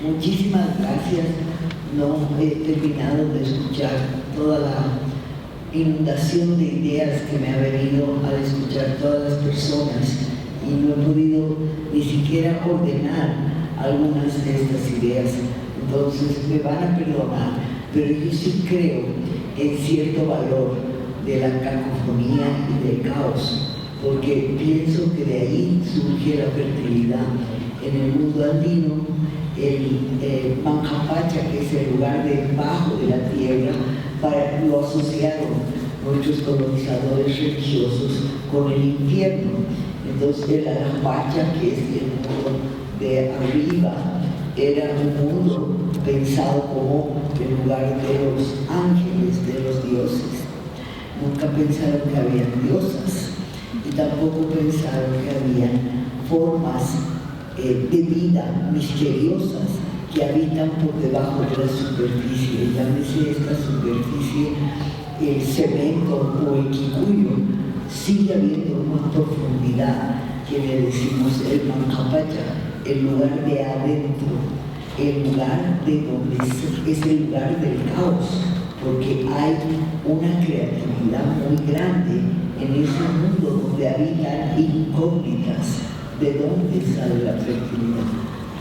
Muchísimas gracias. No he terminado de escuchar toda la inundación de ideas que me ha venido al escuchar todas las personas y no he podido ni siquiera ordenar algunas de estas ideas. Entonces me van a perdonar, pero yo sí creo en cierto valor de la cacofonía y del caos, porque pienso que de ahí surge la fertilidad. En el mundo andino, el Manjapacha, que es el lugar debajo de la tierra, lo asociaron nuestros colonizadores religiosos con el infierno. Entonces el Alambacha, que es el mundo de arriba, era un mundo pensado como el lugar de los ángeles, de los dioses. Nunca pensaron que habían diosas y tampoco pensaron que había formas de vida misteriosas que habitan por debajo de la superficie. Llámese esta superficie el cemento o el quicuyo. Sigue habiendo una profundidad que le decimos el Manjapacha, el lugar de adentro, el lugar de donde es el lugar del caos, porque hay una creatividad muy grande en ese mundo donde habitan incógnitas. ¿De dónde sale la fertilidad?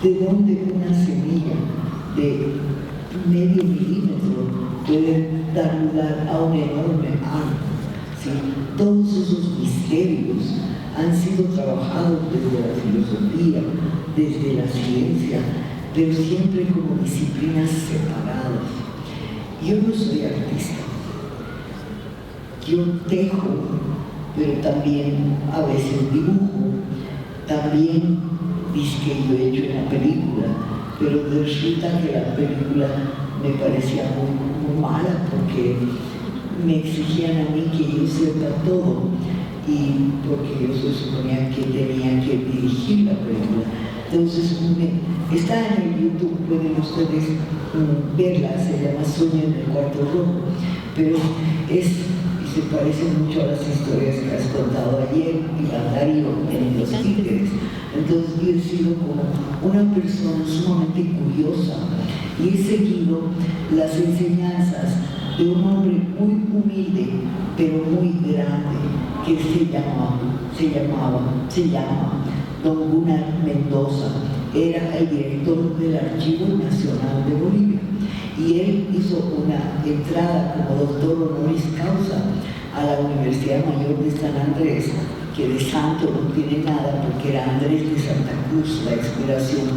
¿De dónde una semilla de medio milímetro puede dar lugar a un enorme árbol? ¿Sí? Todos esos misterios han sido trabajados desde la filosofía, desde la ciencia, pero siempre como disciplinas separadas. Yo no soy artista, yo tejo, pero también a veces dibujo, también dice que yo he hecho una película, pero resulta que la película me parecía muy mala porque me exigían a mí que yo sepa todo y porque yo se suponía que tenía que dirigir la película. Entonces está en el YouTube, pueden ustedes verla, se llama Sueño en el Cuarto Rojo, pero se parece mucho a las historias que has contado ayer y Darío en Los Títeres. Entonces yo he sido como una persona sumamente curiosa y he seguido las enseñanzas de un hombre muy humilde pero muy grande que se llama Don Gunnar Mendoza. Era el director del Archivo Nacional de Bolivia y él hizo una entrada como doctor honoris causa a la Universidad Mayor de San Andrés, que de santo no tiene nada porque era Andrés de Santa Cruz, la inspiración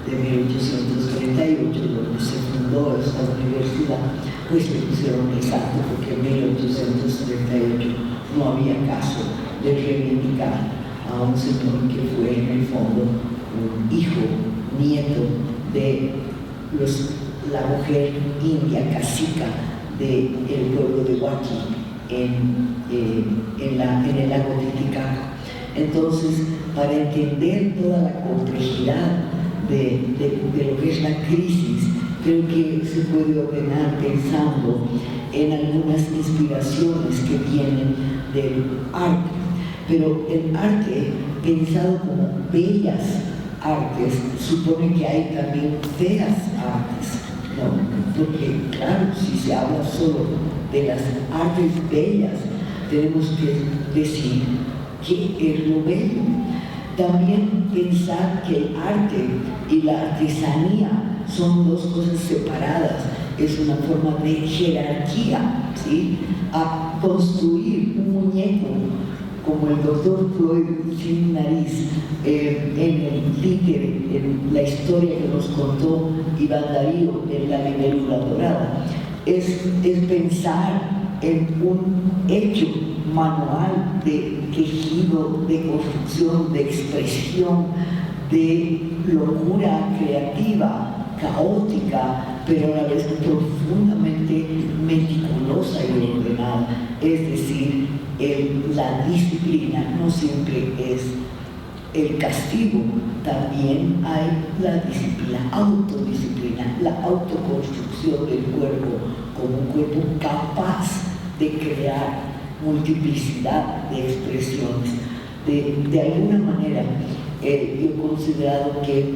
de 1838, donde se fundó esta universidad, pues le pusieron el santo porque en 1838 no había caso de reivindicar a un señor que fue en el fondo un hijo, nieto de la mujer india cacica del pueblo de Huachi en el lago Titicaca. Entonces, para entender toda la complejidad de lo que es la crisis, creo que se puede ordenar pensando en algunas inspiraciones que vienen del arte, pero el arte pensado como bellas artes supone que hay también feas artes, ¿no? Porque claro, si se habla solo de las artes bellas, tenemos que decir qué es lo bello. También pensar que el arte y la artesanía son dos cosas separadas, es una forma de jerarquía, ¿sí? A construir un muñeco como el doctor Floyd sin nariz en el títere, en la historia que nos contó Iván Darío en La Libélula Dorada, es pensar en un hecho manual de tejido, de construcción, de expresión, de locura creativa, caótica, pero a la vez profundamente meticulosa y ordenada. Es decir, la disciplina no siempre es el castigo, también hay la disciplina, autodisciplina, la autoconstrucción del cuerpo como un cuerpo capaz de crear multiplicidad de expresiones. De alguna manera, yo he considerado que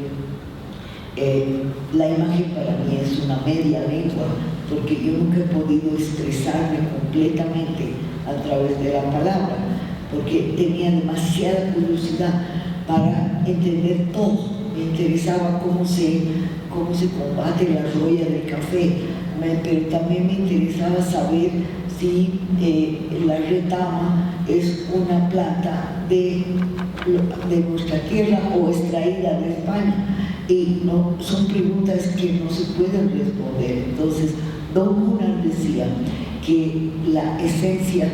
La imagen para mí es una media lengua, porque yo nunca he podido expresarme completamente a través de la palabra, porque tenía demasiada curiosidad para entender todo. Me interesaba cómo se combate la roya del café, pero también me interesaba saber si la retama es una planta de nuestra tierra o extraída de España. Y no, son preguntas que no se pueden responder. Entonces, Don Gunnar decía que la esencia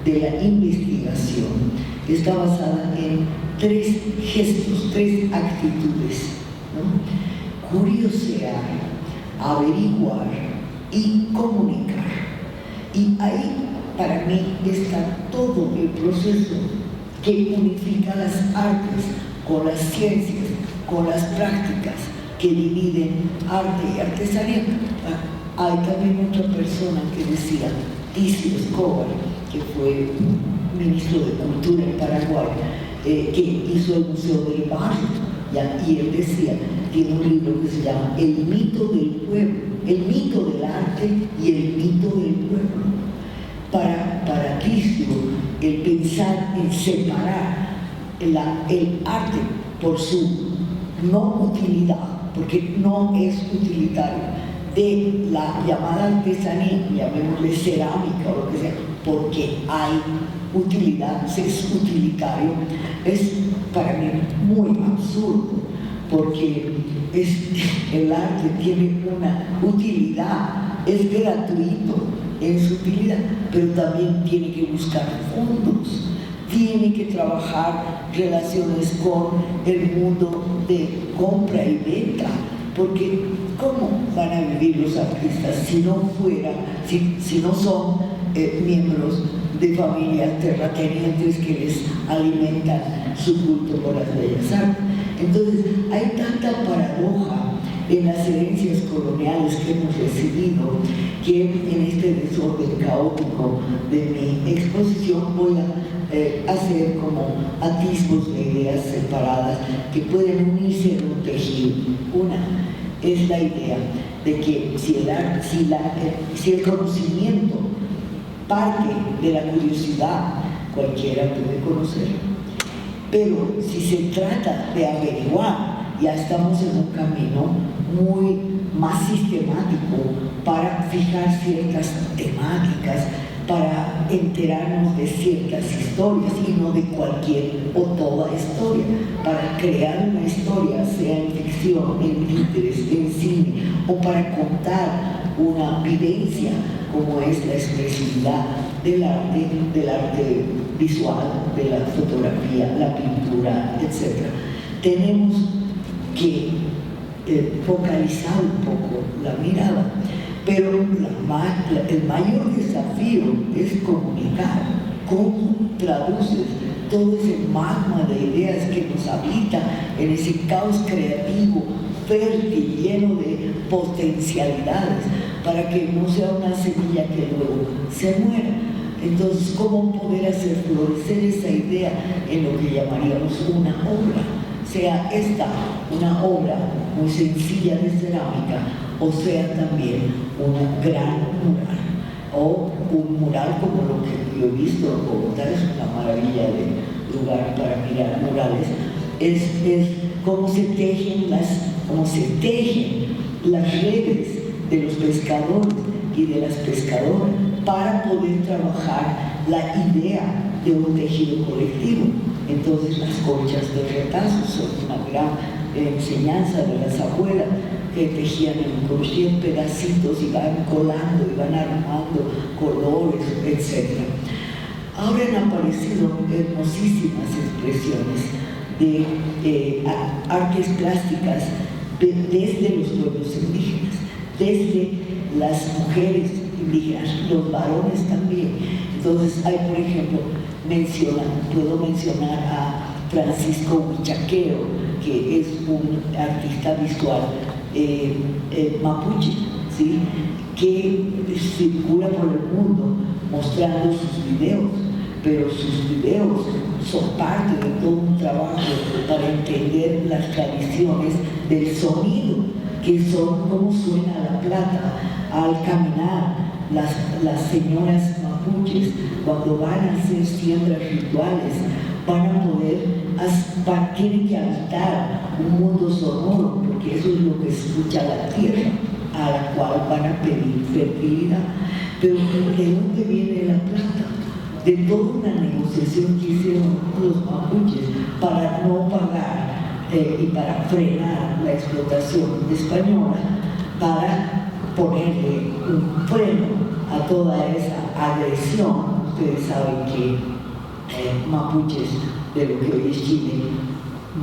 de la investigación está basada en 3 gestos, 3 actitudes, ¿no? Curiosear, averiguar y comunicar. Y ahí, para mí, está todo el proceso que unifica las artes con las ciencias, con las prácticas que dividen arte y artesanía. Hay también otra persona que decía, Ticio Escobar, que fue ministro de Cultura en Paraguay, que hizo el Museo del Barrio, y él decía, tiene un libro que se llama El mito del pueblo, el mito del arte y el mito del pueblo. Para Ticio, el pensar en separar el arte por su no utilidad, porque no es utilitario, de la llamada artesanía, llamémosle cerámica o lo que sea, porque hay utilidad, es utilitario, es para mí muy absurdo, porque el arte tiene una utilidad, es gratuito en su utilidad, pero también tiene que buscar fondos, tiene que trabajar relaciones con el mundo de compra y venta, porque ¿cómo van a vivir los artistas si no son miembros de familias terratenientes que les alimentan su culto por las bellas artes? Entonces, hay tanta paradoja en las herencias coloniales que hemos recibido, que en este desorden caótico de mi exposición voy a hacer como atisbos de ideas separadas que pueden unirse en un tejido. Una es la idea de que si el conocimiento parte de la curiosidad, cualquiera puede conocer, pero si se trata de averiguar, ya estamos en un camino muy más sistemático para fijar ciertas temáticas, para enterarnos de ciertas historias y no de cualquier o toda historia, para crear una historia, sea en ficción, en títeres, en cine, o para contar una vivencia como es la expresividad del arte visual, de la fotografía, la pintura, etc. Tenemos que focalizar un poco la mirada, pero el mayor desafío es comunicar. ¿Cómo traduces todo ese magma de ideas que nos habita en ese caos creativo fértil, lleno de potencialidades, para que no sea una semilla que luego se muera? Entonces, ¿cómo poder hacer florecer esa idea en lo que llamaríamos una obra? Sea esta una obra muy sencilla de cerámica, o sea también una gran mural, o un mural como lo que yo he visto en Bogotá, es una maravilla de lugar para mirar murales, es cómo se tejen las redes de los pescadores y de las pescadoras para poder trabajar la idea de un tejido colectivo. Entonces las conchas de retazo son una gran enseñanza de las abuelas, que tejían en crochet pedacitos y van colando y van armando colores, etc. Ahora han aparecido hermosísimas expresiones de artes plásticas desde los pueblos indígenas, desde las mujeres indígenas, los varones también. Entonces hay, por ejemplo, puedo mencionar a Francisco Huichaqueo, que es un artista visual mapuche, ¿sí?, que circula por el mundo mostrando sus videos, pero sus videos son parte de todo un trabajo para entender las tradiciones del sonido, que son cómo suena la plata al caminar. Las señoras mapuches, cuando van a hacer siembras rituales, van a poder, tienen que habitar un mundo sonoro, porque eso es lo que escucha la tierra, a la cual van a pedir fertilidad. Pero ¿de dónde viene la plata? De toda una negociación que hicieron los mapuches para no pagar y para frenar la explotación española, para ponerle un freno a toda esa agresión. Ustedes saben que mapuches de lo que hoy es Chile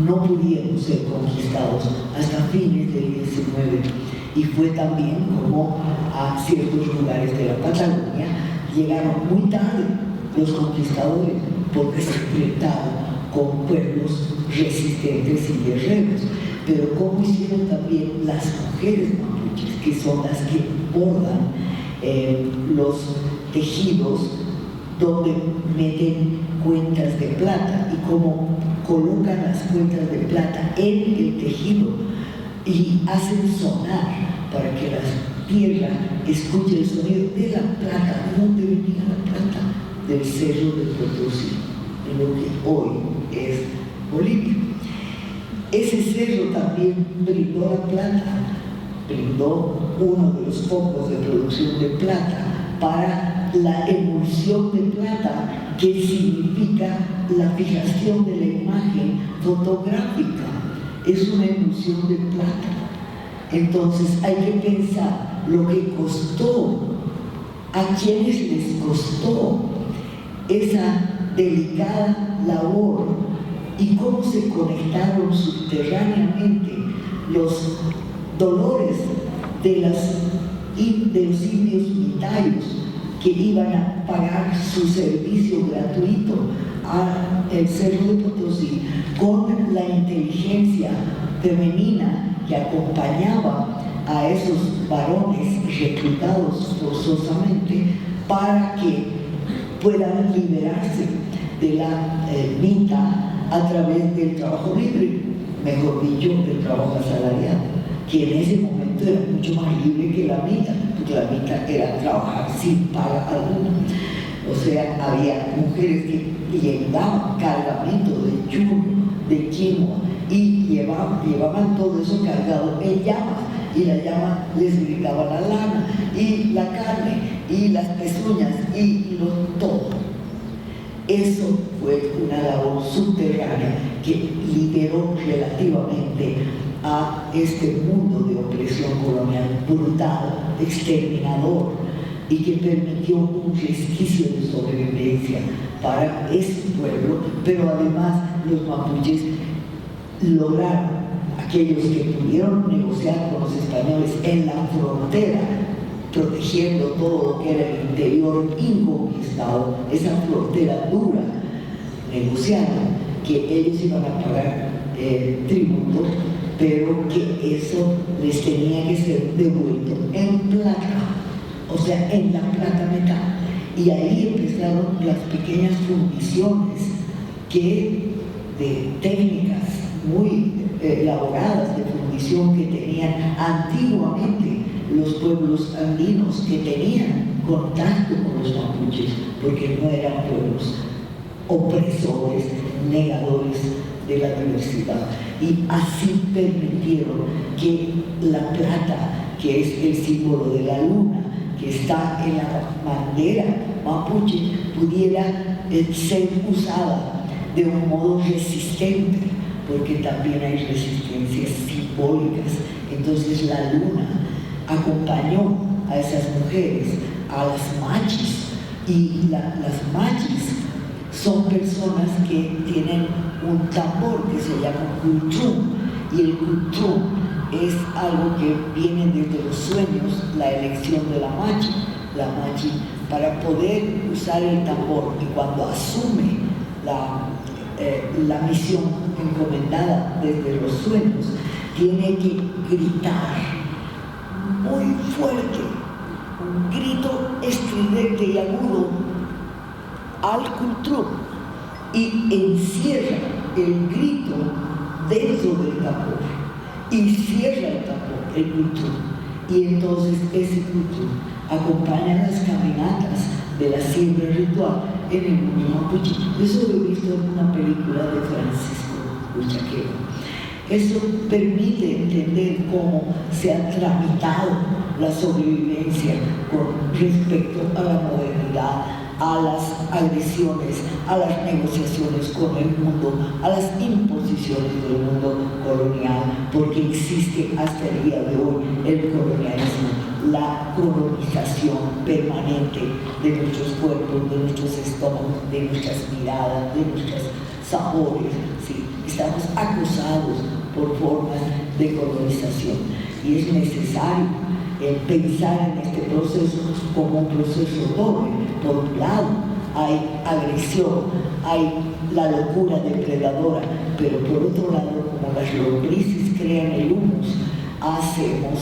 no pudieron ser conquistados hasta fines del 19, y fue también como a ciertos lugares de la Patagonia llegaron muy tarde los conquistadores, porque se enfrentaron con pueblos resistentes y guerreros. Pero como hicieron también las mujeres mapuches, que son las que bordan los tejidos, donde meten cuentas de plata, y cómo colocan las cuentas de plata en el tejido y hacen sonar para que la tierra escuche el sonido de la plata. ¿De dónde venía la plata? Del Cerro de Potosí, en lo que hoy es Bolivia. Ese cerro también brindó la plata, brindó uno de los focos de producción de plata para la emulsión de plata, que significa la fijación de la imagen fotográfica. Es una emulsión de plata. Entonces hay que pensar lo que costó, a quienes les costó esa delicada labor, y cómo se conectaron subterráneamente los dolores de los indios unitarios, que iban a pagar su servicio gratuito al Cerro de Potosí, con la inteligencia femenina que acompañaba a esos varones reclutados forzosamente para que puedan liberarse de la mitad a través del trabajo libre, mejor dicho, del trabajo asalariado, que en ese momento era mucho más libre que la mitad, porque la mitad era trabajar sin paga alguna. O sea, había mujeres que llevaban cargamento de churro, de quinoa, y llevaban todo eso cargado en llamas, y la llama les gritaba la lana, y la carne, y las pezuñas, y todo. Eso fue una labor subterránea que liberó relativamente a este mundo de opresión colonial brutal, exterminador, y que permitió un resquicio de sobrevivencia para ese pueblo. Pero además los mapuches lograron, aquellos que pudieron negociar con los españoles en la frontera, protegiendo todo lo que era el interior inconquistado, esa frontera dura, negociaron que ellos iban a pagar tributo, pero que eso les tenía que ser devuelto en plata, o sea, en la plata metal. Y ahí empezaron las pequeñas fundiciones de técnicas muy elaboradas de fundición que tenían antiguamente los pueblos andinos, que tenían contacto con los mapuches, porque no eran pueblos opresores, negadores de la diversidad. Y así permitieron que la plata, que es el símbolo de la luna, que está en la bandera mapuche, pudiera ser usada de un modo resistente, porque también hay resistencias simbólicas. Entonces la luna acompañó a esas mujeres, a las machis, y las machis son personas que tienen un tambor que se llama cultrum, y el cultrum es algo que viene desde los sueños, la elección de la machi para poder usar el tambor, y cuando asume la misión encomendada desde los sueños, tiene que gritar muy fuerte, un grito estridente y agudo al cultrum, y encierra el grito dentro del tambor y cierra el tambor, el cultú. Y entonces ese cultú acompaña las caminatas de la siembra ritual en el mundo mapuche. Eso lo he visto en una película de Francisco Uchaquero. Eso permite entender cómo se ha tramitado la sobrevivencia con respecto a la modernidad, a las agresiones, a las negociaciones con el mundo, a las imposiciones del mundo colonial, porque existe hasta el día de hoy el colonialismo, la colonización permanente de nuestros cuerpos, de nuestros estómagos, de nuestras miradas, de nuestros sabores, ¿sí? Estamos acosados por formas de colonización y es necesario pensar en este proceso como un proceso doble. Por un lado hay agresión, hay la locura depredadora, pero por otro lado, como las lombrices crean el humus, hacemos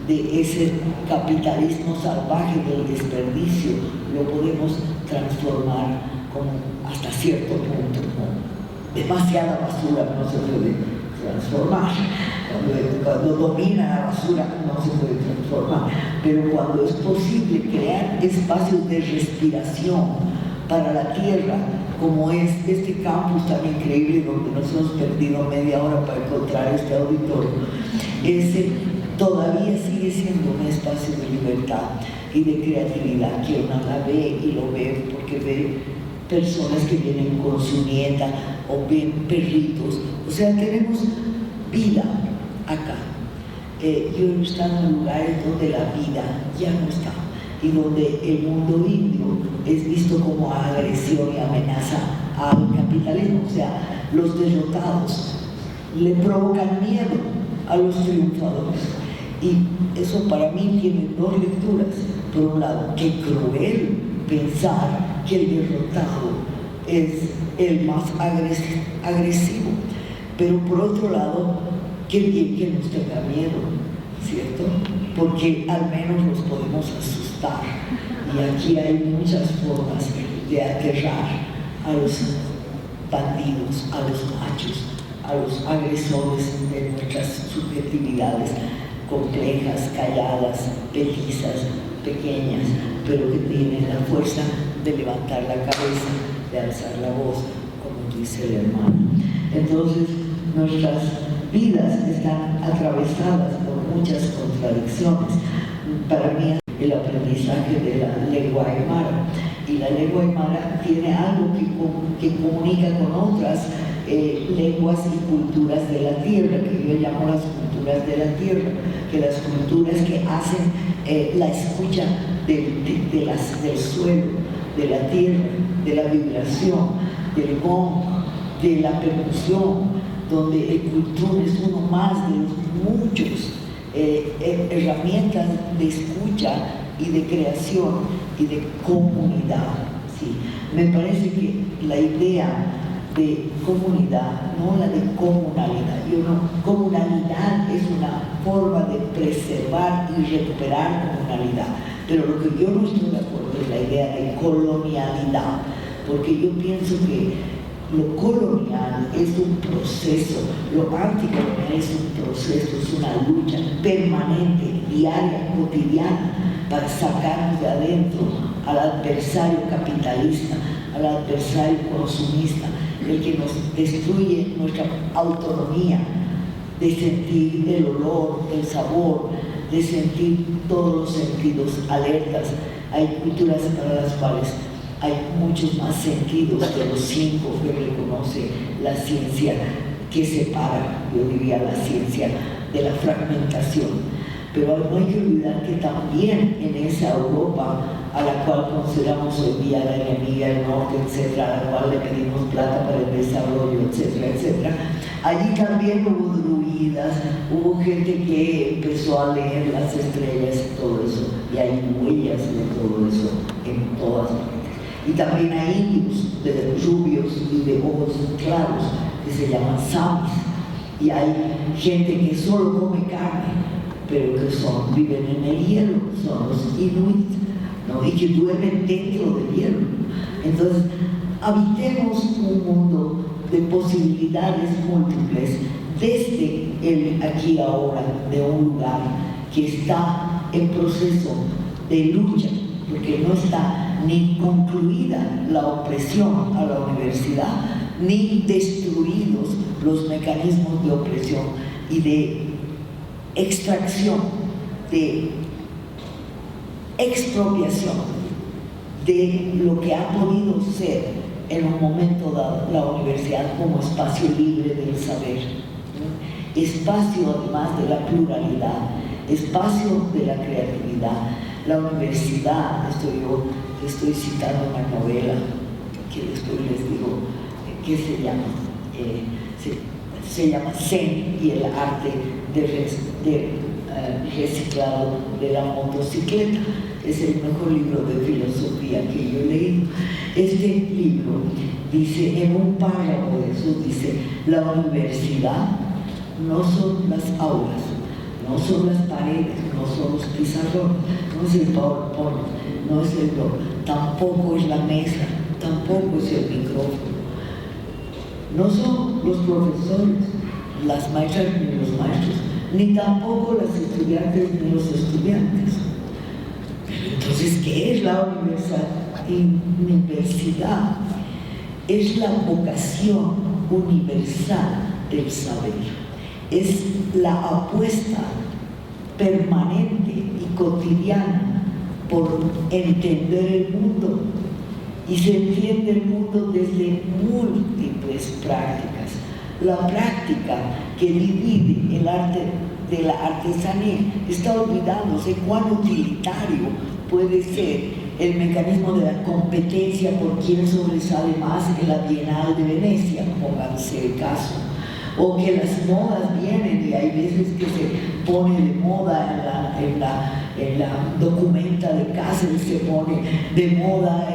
de ese capitalismo salvaje del desperdicio, lo podemos transformar como hasta cierto punto, ¿no? Demasiada basura no se puede transformar. Cuando domina la basura no se puede transformar, pero cuando es posible crear espacios de respiración para la tierra, como es este campus tan increíble donde nos hemos perdido media hora para encontrar este auditorio, ese todavía sigue siendo un espacio de libertad y de creatividad que uno la ve y lo ve porque ve personas que vienen con su nieta o ven perritos, o sea, tenemos vida acá. Yo he estado en lugares donde la vida ya no está y donde el mundo indio es visto como agresión y amenaza al capitalismo, o sea, los derrotados le provocan miedo a los triunfadores. Y eso para mí tiene dos lecturas. Por un lado, qué cruel pensar que el derrotado es el más agresivo, pero por otro lado, qué bien que nos tenga miedo, ¿cierto? Porque al menos nos podemos asustar. Y aquí hay muchas formas de aterrar a los bandidos, a los machos, a los agresores de nuestras subjetividades complejas, calladas, petizas, pequeñas, pero que tienen la fuerza de levantar la cabeza, de alzar la voz, como dice el hermano. Entonces, nuestras vidas están atravesadas por muchas contradicciones. Para mí, el aprendizaje de la lengua aymara, y la lengua aymara tiene algo que comunica con otras lenguas y culturas de la tierra, que yo llamo las culturas de la tierra, que las culturas que hacen la escucha del suelo, de la tierra, de la vibración, del gong, de la percusión, donde el cultura es uno más de los muchos herramientas de escucha y de creación y de comunidad. ¿Sí? Me parece que la idea de comunidad, no la de comunalidad. Comunalidad es una forma de preservar y recuperar comunalidad, pero lo que yo no estoy de acuerdo es la idea de colonialidad, porque yo pienso que lo colonial es un proceso, lo anticolonial es un proceso, es una lucha permanente, diaria, cotidiana, para sacarnos de adentro al adversario capitalista, al adversario consumista, el que nos destruye nuestra autonomía de sentir el olor, el sabor, de sentir todos los sentidos alertas. Hay culturas para las cuales hay muchos más sentidos que los 5 que reconoce la ciencia, que separa, yo diría, la ciencia de la fragmentación. Pero no hay que olvidar que también en esa Europa, a la cual consideramos hoy día la enemiga del norte, etcétera, a la cual le pedimos plata para el desarrollo, etcétera, etcétera, allí también hubo druidas, hubo gente que empezó a leer las estrellas y todo eso, y hay huellas de todo eso en todas partes. Y también hay indios de rubios y de ojos claros que se llaman samis, y hay gente que solo come carne, pero que viven en el hielo, son los inuit, ¿no? Y que duermen dentro del hielo. Entonces, habitemos un mundo de posibilidades múltiples desde el aquí y ahora de un lugar que está en proceso de lucha, porque no está ni concluida la opresión a la universidad, ni destruidos los mecanismos de opresión y de extracción, de expropiación de lo que ha podido ser en un momento dado la universidad como espacio libre del saber, ¿no? Espacio además de la pluralidad, espacio de la creatividad. La universidad, estoy citando una novela que después les digo que se llama Zen y el arte de reciclado de la motocicleta. Es el mejor libro de filosofía que yo he leído. Este libro dice, en un párrafo de eso, dice: la universidad no son las aulas, no son las paredes, no son los pizarrones, no es el PowerPoint, no es el blog, tampoco es la mesa, tampoco es el micrófono, no son los profesores, las maestras ni los maestros, ni tampoco las estudiantes ni los estudiantes. Entonces, ¿qué es la universidad? Es la vocación universal del saber. Es la apuesta permanente y cotidiana por entender el mundo. Y se entiende el mundo desde múltiples prácticas. La práctica que divide el arte de la artesanía está olvidándose cuán utilitario puede ser el mecanismo de la competencia por quién sobresale más en la Bienal de Venecia, pónganse el caso, o que las modas vienen y hay veces que se pone de moda en la documenta de Cáceres, se pone de moda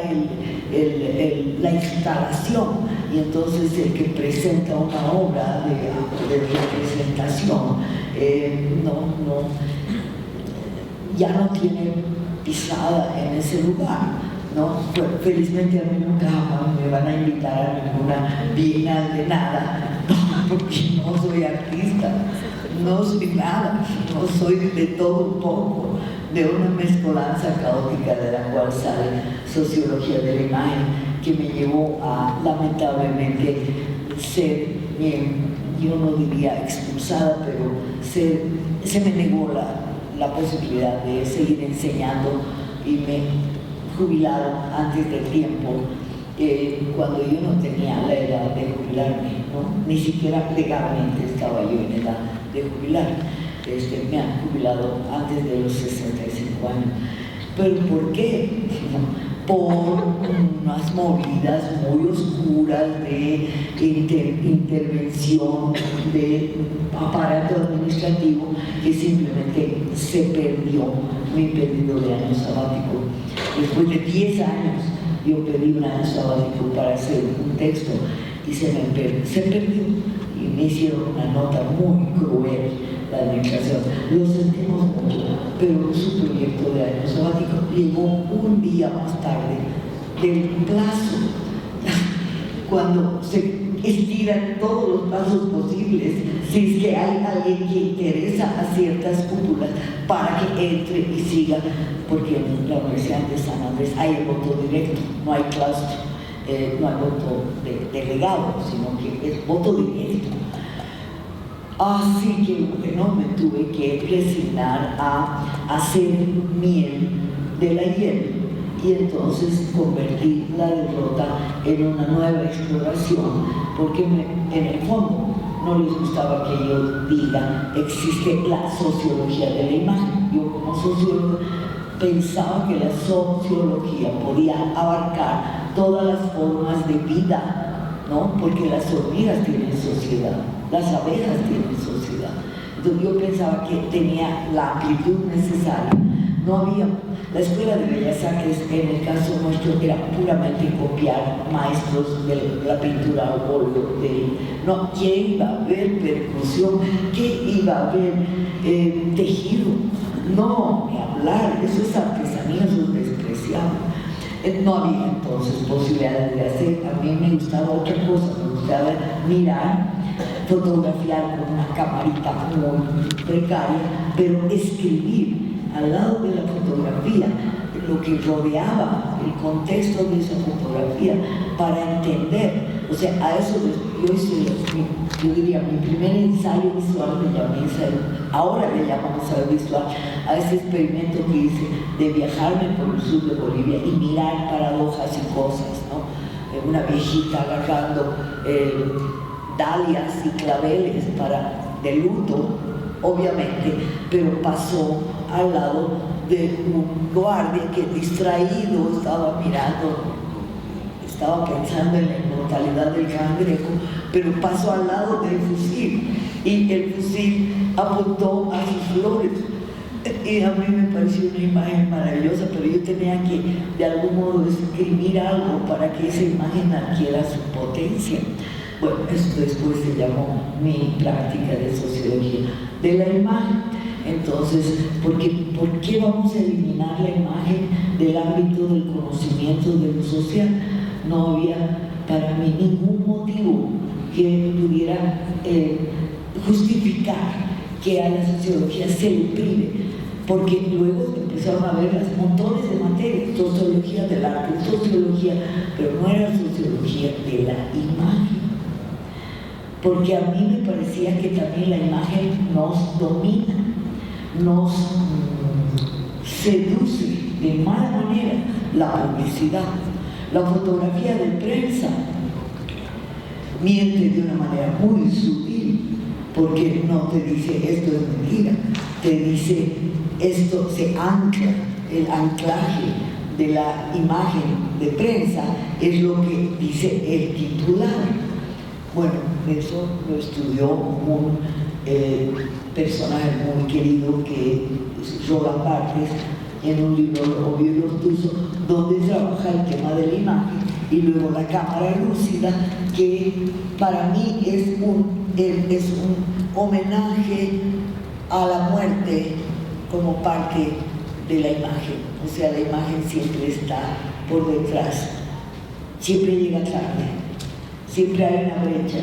la instalación, y entonces el que presenta una obra de representación ya no tiene pisada en ese lugar, ¿no? Pues, felizmente a mí nunca me van a invitar a ninguna bienal de nada, porque no soy artista, no soy nada, no soy de todo un poco, de una mezcolanza caótica de la cual sale sociología de la imagen, que me llevó a, lamentablemente, ser, yo no diría expulsada, pero se me negó la posibilidad de seguir enseñando y me jubilaron antes del tiempo, cuando yo no tenía la edad de jubilarme, ¿no? Ni siquiera legalmente estaba yo en edad de jubilar. Me han jubilado antes de los 65 años. ¿Pero por qué? Por unas movidas muy oscuras de intervención de aparato administrativo, que simplemente se perdió mi pedido de año sabático. Después de 10 años yo pedí un año sabático para hacer un texto y se perdió, y me hicieron una nota muy cruel la administración. Lo sentimos mucho, pero su proyecto de año sabático llegó un día más tarde del plazo, cuando se estiran todos los pasos posibles, si es que hay alguien que interesa a ciertas cúpulas para que entre y siga, porque en la Universidad de San Andrés hay el voto directo, no hay claustro, no hay voto delegado, sino que es voto directo. Así que no me tuve que resignar a hacer miel de la hiel, y entonces convertí la derrota en una nueva exploración, porque en el fondo no les gustaba que yo diga existe la sociología de la imagen. Yo como sociólogo pensaba que la sociología podía abarcar todas las formas de vida, ¿no? Porque las hormigas tienen sociedad, las abejas tienen sociedad. Entonces yo pensaba que tenía la amplitud necesaria. No había, la Escuela de Bellas Artes en el caso nuestro era puramente copiar maestros de la pintura al óleo, no, ¿qué iba a haber percusión? ¿Qué iba a haber tejido? No, ni hablar, eso es artesanía, eso es despreciable. No había entonces posibilidades de hacer. A mí me gustaba otra cosa, me gustaba mirar, fotografiar con una camarita muy precaria, pero escribir al lado de la fotografía lo que rodeaba el contexto de esa fotografía para entender. O sea, a eso yo hice, yo diría, mi primer ensayo visual, ahora le llamamos ensayo visual, a ese experimento que hice de viajarme por el sur de Bolivia y mirar paradojas y cosas, ¿no? Una viejita agarrando dalias y claveles de luto, obviamente, pero pasó al lado de un guardia que distraído estaba mirando, estaba pensando en la inmortalidad del cangrejo, pero pasó al lado del fusil y el fusil apuntó a sus flores. Y a mí me pareció una imagen maravillosa, pero yo tenía que de algún modo escribir algo para que esa imagen adquiera su potencia. Bueno, eso después se llamó mi práctica de sociología de la imagen. Entonces, ¿por qué vamos a eliminar la imagen del ámbito del conocimiento de lo social? No había para mí ningún motivo que pudiera justificar que a la sociología se le prive, porque luego empezaron a ver las montones de materias, sociología del arte, sociología, pero no era sociología de la imagen, porque a mí me parecía que también la imagen nos domina, nos seduce de mala manera. La publicidad, la fotografía de prensa miente de una manera muy sutil, porque no te dice esto es mentira, te dice esto se ancla. El anclaje de la imagen de prensa es lo que dice el titular. Bueno, eso lo estudió un personaje muy querido que es Roland Barthes en un libro Obvio y Obtuso, donde trabaja el tema de la imagen y luego la cámara lúcida, que para mí es un homenaje a la muerte como parte de la imagen. O sea, la imagen siempre está por detrás, siempre llega tarde, siempre hay una brecha.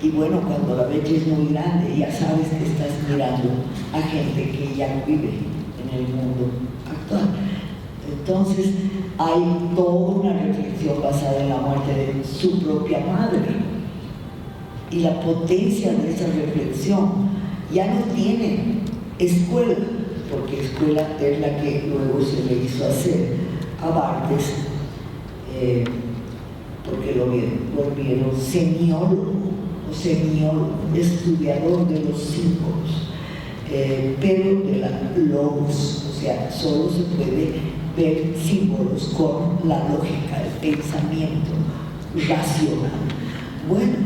Y bueno, cuando la brecha es muy grande, ya sabes que estás mirando a gente que ya no vive en el mundo actual. Entonces, hay toda una reflexión basada en la muerte de su propia madre. Y la potencia de esa reflexión ya no tiene escuela, porque escuela es la que luego se le hizo hacer a Barthes, porque lo vieron semiólogo, estudiador de los símbolos, pero de la logos, o sea, solo se puede ver símbolos con la lógica, el pensamiento racional. Bueno,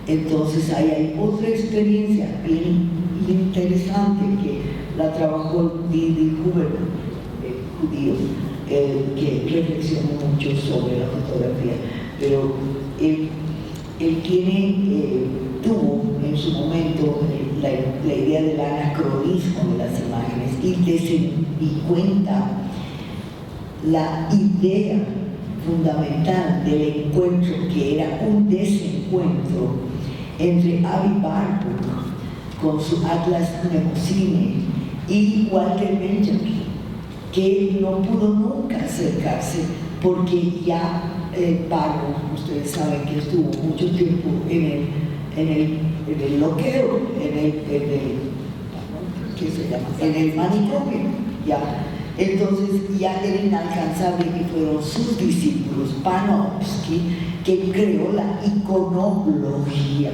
entonces ahí hay otra experiencia bien interesante que la trabajó Didi Huber, judío, que reflexionó mucho sobre la fotografía, pero él tuvo en su momento la idea del anacronismo de las imágenes y cuenta la idea fundamental del encuentro, que era un desencuentro entre Avi Warburg con su Atlas Mnemosyne y Walter Benjamin, que no pudo nunca acercarse porque ya Warburg, ustedes saben que estuvo mucho tiempo en el loquero, en el manicomio, ya. Entonces ya era inalcanzable, y fueron sus discípulos, Panofsky, que creó la iconología,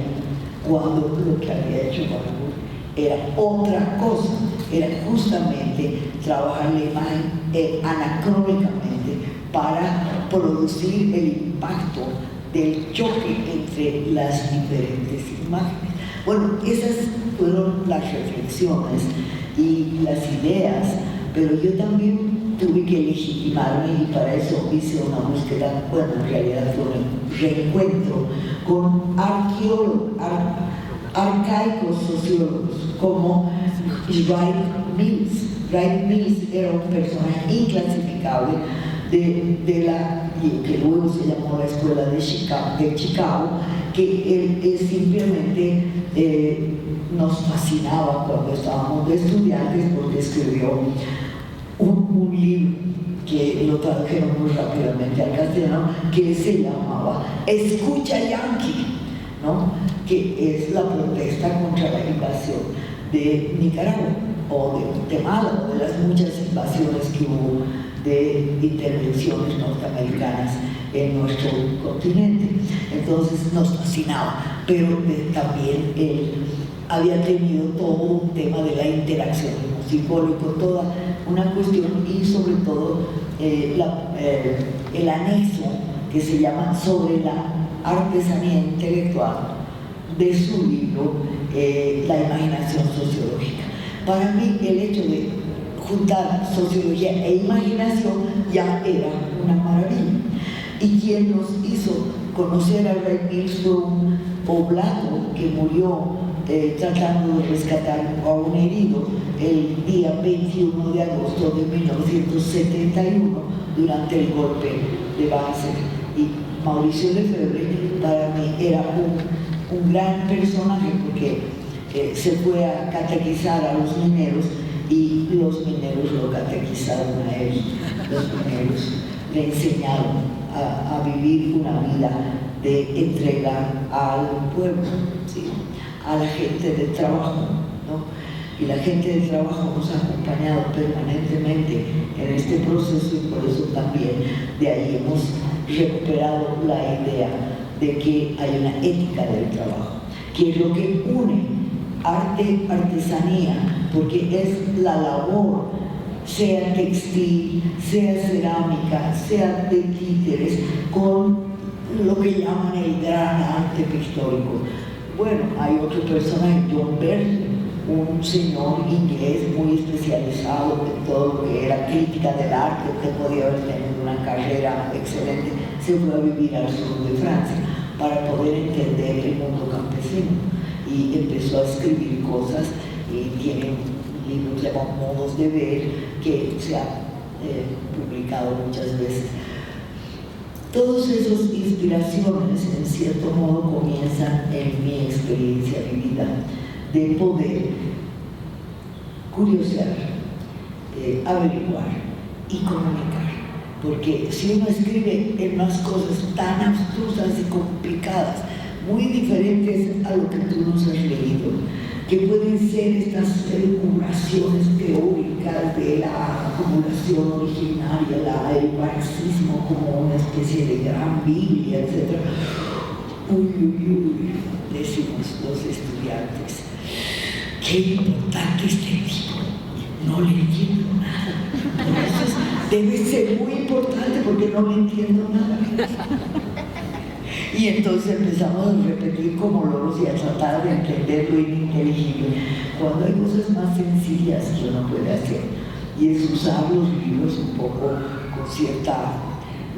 cuando lo que había hecho Warburg era otra cosa, era justamente trabajar la imagen anacrónicamente para producir el impacto del choque entre las diferentes imágenes. Bueno, esas fueron las reflexiones y las ideas, pero yo también tuve que legitimarme, y para eso hice una búsqueda, bueno, en realidad fue un reencuentro con arcaicos sociólogos como Wright Mills. Wright Mills era un personaje inclasificable, que luego se llamó la Escuela de Chicago, que él simplemente nos fascinaba cuando estábamos de estudiantes, porque escribió un libro que lo tradujeron muy rápidamente al castellano, que se llamaba Escucha Yankee, ¿no? Que es la protesta contra la invasión de Nicaragua o de Guatemala, o de las muchas invasiones que hubo de intervenciones norteamericanas en nuestro continente. Entonces nos fascinaba, pero también él había tenido todo un tema de la interacción simbólico, toda una cuestión, y sobre todo el anexo que se llama sobre la artesanía intelectual de su libro La imaginación sociológica. Para mí el hecho de juntar sociología e imaginación ya era una maravilla. Y quien nos hizo conocer a Ray Mills fue un poblano que murió tratando de rescatar a un herido el día 21 de agosto de 1971 durante el golpe de Banzer. Y Mauricio Lefebvre para mí era un gran personaje, porque se fue a catequizar a los mineros y los mineros lo catequizaron a él. Los mineros le enseñaron a vivir una vida de entrega al pueblo, ¿sí? A la gente del trabajo, ¿no? Y la gente del trabajo nos ha acompañado permanentemente en este proceso, y por eso también de ahí hemos recuperado la idea de que hay una ética del trabajo, que es lo que une arte, artesanía, porque es la labor, sea textil, sea cerámica, sea de títeres, con lo que llaman el gran arte pictórico. Bueno, hay otro personaje, John Berger, un señor inglés muy especializado en todo lo que era crítica del arte, que podía haber tenido una carrera excelente, se fue a vivir al sur de Francia para poder entender el mundo campesino, y empezó a escribir cosas, y tiene libros llamados Modos de Ver, que se ha publicado muchas veces. Todas esas inspiraciones, en cierto modo, comienzan en mi experiencia vivida de poder curiosear, averiguar y comunicar. Porque si uno escribe en unas cosas tan abstrusas y complicadas, muy diferentes a lo que tú nos has leído, que pueden ser estas elucubraciones teóricas de la acumulación originaria, el marxismo como una especie de gran Biblia, etc. Uy, decimos los estudiantes, qué importante este libro, no le entiendo nada. Entonces, debe ser muy importante porque no le entiendo nada. Y entonces empezamos a repetir como loros y a tratar de entender lo ininteligible, cuando hay cosas más sencillas que uno puede hacer, y es usar los libros un poco con cierta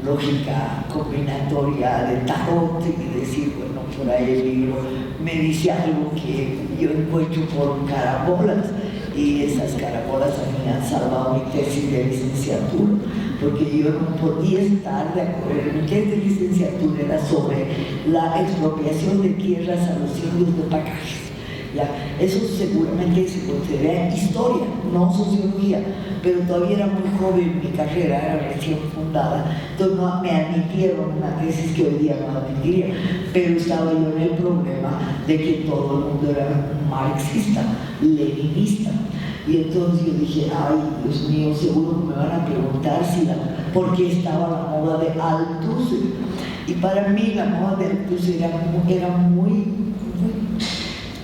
lógica combinatoria de tarot, y decir, bueno, por ahí el libro me dice algo que yo encuentro por carambolas, y esas carambolas a mí me han salvado mi tesis de licenciatura, porque yo no podía estar de acuerdo. Mi tesis de licenciatura era sobre la expropiación de tierras a los indios de Pacajes. ¿Ya? Eso seguramente se considera historia, no sociología, pero todavía era muy joven, mi carrera era recién fundada, entonces no me admitieron una tesis que hoy día no admitiría, pero estaba yo en el problema de que todo el mundo era marxista, leninista. Y entonces yo dije, ay, Dios mío, seguro que me van a preguntar por qué estaba la moda de Althusser. Y para mí la moda de Althusser era muy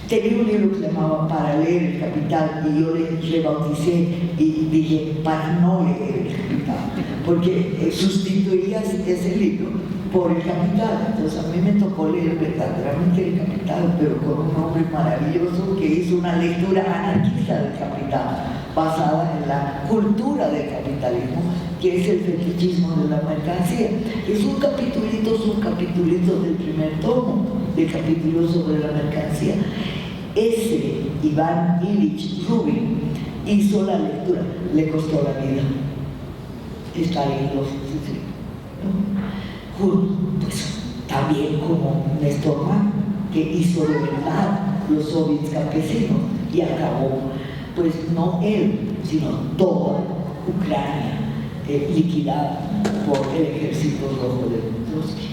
tenía un libro que se llamaba Para leer el Capital, y yo le rebauticé y dije, para no leer el Capital, porque sustituías ese libro por el Capital. Entonces a mí me tocó leer verdaderamente el Capital, pero con un hombre maravilloso que hizo una lectura anarquista del Capital, basada en la cultura del capitalismo, que es el fetichismo de la mercancía. Es un capitulito del primer tomo, de capítulos sobre la mercancía. Ese Iván Ilich Rubin hizo la lectura, le costó la vida. Stalin los fusiló, ¿no? Pues también como Néstor Mann, que hizo de verdad los soviets campesinos y acabó, pues no él, sino toda Ucrania liquidada por el ejército rojo de Trotsky.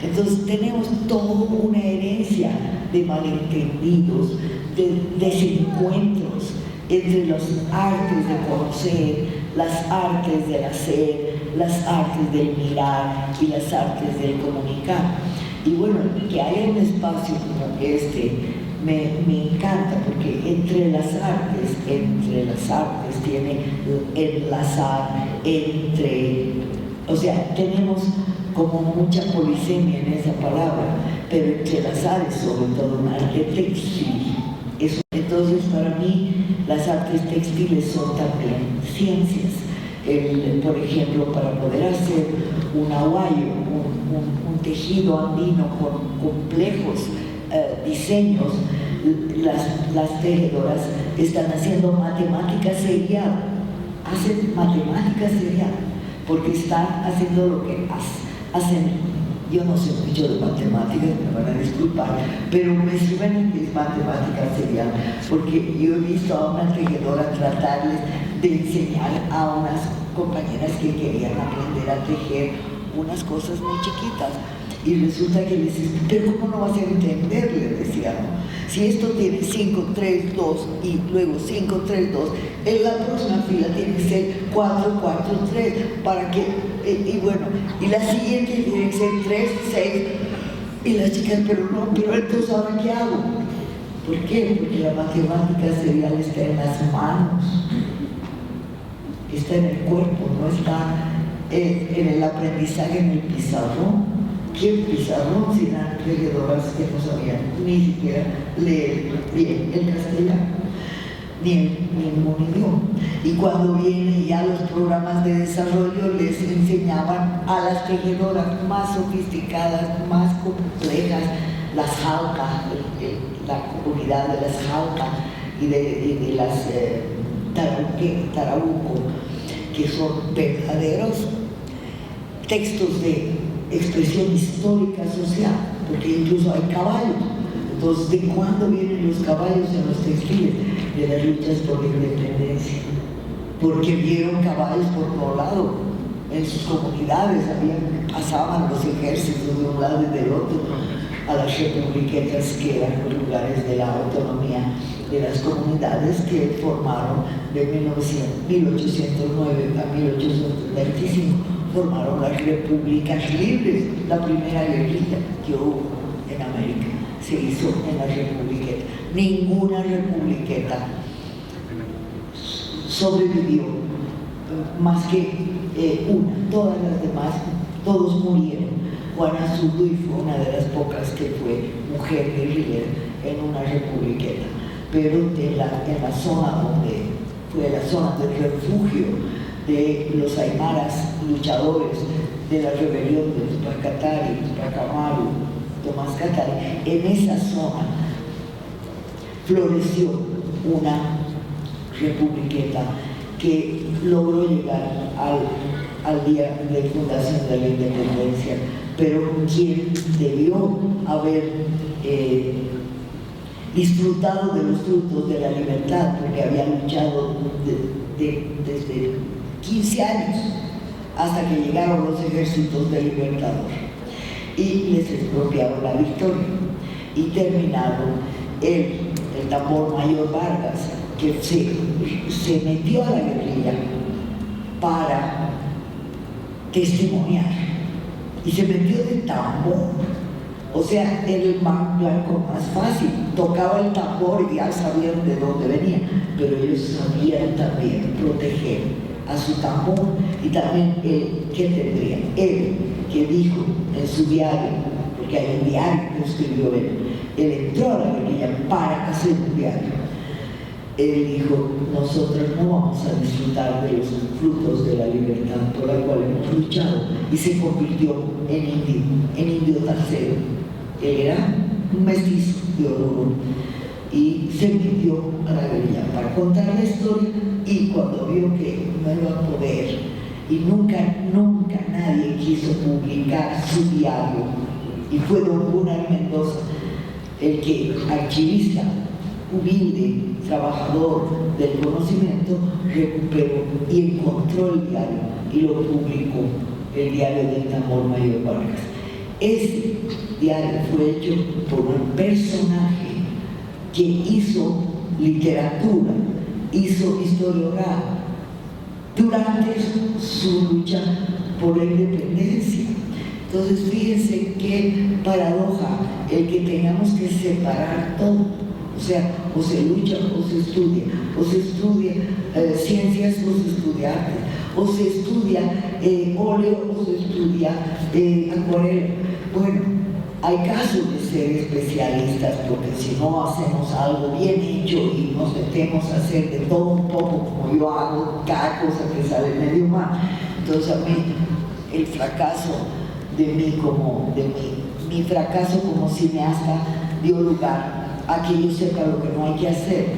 Entonces tenemos toda una herencia de malentendidos, de desencuentros entre las artes de conocer, las artes del hacer, las artes del mirar y las artes del comunicar. Y bueno, que haya un espacio como este me encanta, porque entre las artes tiene enlazar entre, o sea, tenemos como mucha polisemia en esa palabra, pero entrelazar es sobre todo un arte textil. Eso, entonces para mí las artes textiles son también ciencias. Por ejemplo, para poder hacer un aguayo, un tejido andino con complejos diseños, las tejedoras están haciendo matemática serial, hacen matemática serial, porque están haciendo lo que hacen. Yo no sé mucho de matemáticas, me van a disculpar, pero me suena que es matemática serial, porque yo he visto a una tejedora tratarles de enseñar a unas compañeras que querían aprender a tejer unas cosas muy chiquitas, y resulta que les decía, pero ¿cómo no vas a entender? Le decía, ¿no? Si esto tiene 5, 3, 2 y luego 5, 3, 2, en la próxima fila tiene que ser 4, 4, 3, para que, y bueno, y la siguiente tiene que ser 3, 6, y las chicas, pero entonces ¿ahora qué hago? ¿Por qué? Porque la matemática serial está en las manos, está en el cuerpo, no está en el aprendizaje en el pizarrón. ¿Qué pizarrón sin tejedoras que no sabían ni siquiera leer bien el castellano, ni ningún idioma? Y cuando vienen ya los programas de desarrollo, les enseñaban a las tejedoras más sofisticadas, más complejas, las jaucas, la comunidad de las jaucas y de las tarabuco, que son verdaderos textos de expresión histórica social, porque incluso hay caballos. Entonces, ¿de cuándo vienen los caballos en los textiles? De las luchas por la independencia, porque vieron caballos por todo lado, en sus comunidades pasaban los ejércitos de un lado y del otro a las republiquetas, que eran los lugares de la autonomía de las comunidades que formaron de 1809 a 1825, formaron las repúblicas libres. La primera guerrilla que hubo en América se hizo en la republiqueta. Ninguna republiqueta sobrevivió, más que una. Todas las demás, todos murieron. Juana Zurduy fue una de las pocas que fue mujer guerrillera en una republiqueta, pero en la zona donde fue la zona del refugio de los aymaras luchadores de la rebelión de Tupac Katari, Tupac Amaru, Tomás Katari, en esa zona floreció una republiqueta que logró llegar al día de fundación de la independencia, pero quien debió haber disfrutado de los frutos de la libertad, porque había luchado desde 15 años hasta que llegaron los ejércitos del Libertador y les expropiaron la victoria, y terminaron el tambor mayor Vargas, que se metió a la guerrilla para testimoniar, y se metió de tambor. O sea, era el blanco más fácil, tocaba el tambor y ya sabían de dónde venía, pero ellos sabían también proteger a su tambor. Y también él, ¿qué tendría? Él, que dijo en su diario, porque hay un diario que escribió él entró a la guerrilla para hacer un diario. Él dijo: nosotros no vamos a disfrutar de los frutos de la libertad por la cual hemos luchado, y se convirtió en indio tercero. Él era un mestizo de Oruro y se metió a la guerrilla para contar la historia, y cuando vio que no iba a poder y nunca nadie quiso publicar su diario, y fue don Gunnar Mendoza el que, archivista, humilde, trabajador del conocimiento, recuperó y encontró el diario y lo publicó, el diario del Tambor Mayor Vargas. Ese diario fue hecho por un personaje que hizo literatura, hizo historiografía durante su lucha por la independencia. Entonces, fíjense qué paradoja el que tengamos que separar todo. O sea, o se lucha o se estudia ciencias o se estudia arte, o se estudia óleo o se estudia acuarela. Bueno, hay casos de ser especialistas, porque si no hacemos algo bien hecho y nos metemos a hacer de todo un poco, como yo hago, cada cosa que sale medio mal, entonces a mí el fracaso mi fracaso como cineasta dio lugar a que yo sepa lo que no hay que hacer,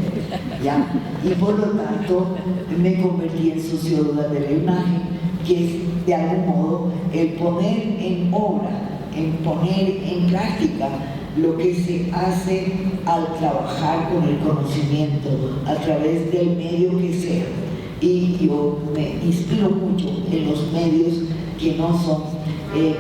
¿ya? Y por lo tanto me convertí en socióloga de la imagen, que es de algún modo el poner en obra, en poner en práctica lo que se hace al trabajar con el conocimiento a través del medio que sea. Y yo me inspiro mucho en los medios que no son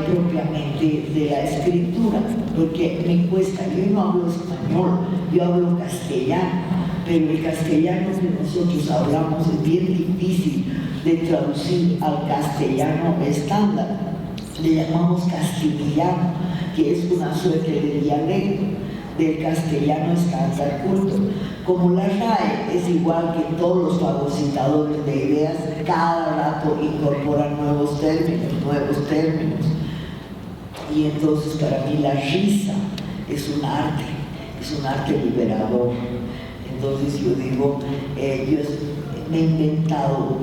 propiamente de la escritura, porque me cuesta. Yo no hablo español, yo hablo castellano, pero el castellano que nosotros hablamos es bien difícil de traducir al castellano estándar. Le llamamos castillano, que es una suerte de dialecto del castellano estándar culto. Como la RAE es igual que todos los fagocitadores de ideas, cada rato incorporan nuevos términos. Y entonces para mí la risa es un arte liberador. Entonces yo digo, yo me he inventado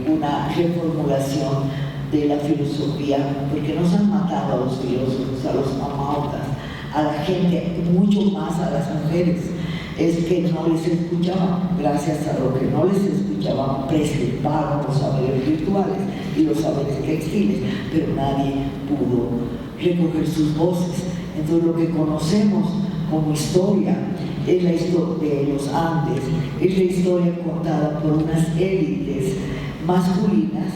una reformulación de la filosofía, porque nos han matado a los filósofos, a los mamautas, a la gente, mucho más a las mujeres. Es que no les escuchaban, gracias a lo que no les escuchaban, preservaron los saberes virtuales y los saberes textiles, pero nadie pudo recoger sus voces. Entonces lo que conocemos como historia es la historia de los Andes, es la historia contada por unas élites masculinas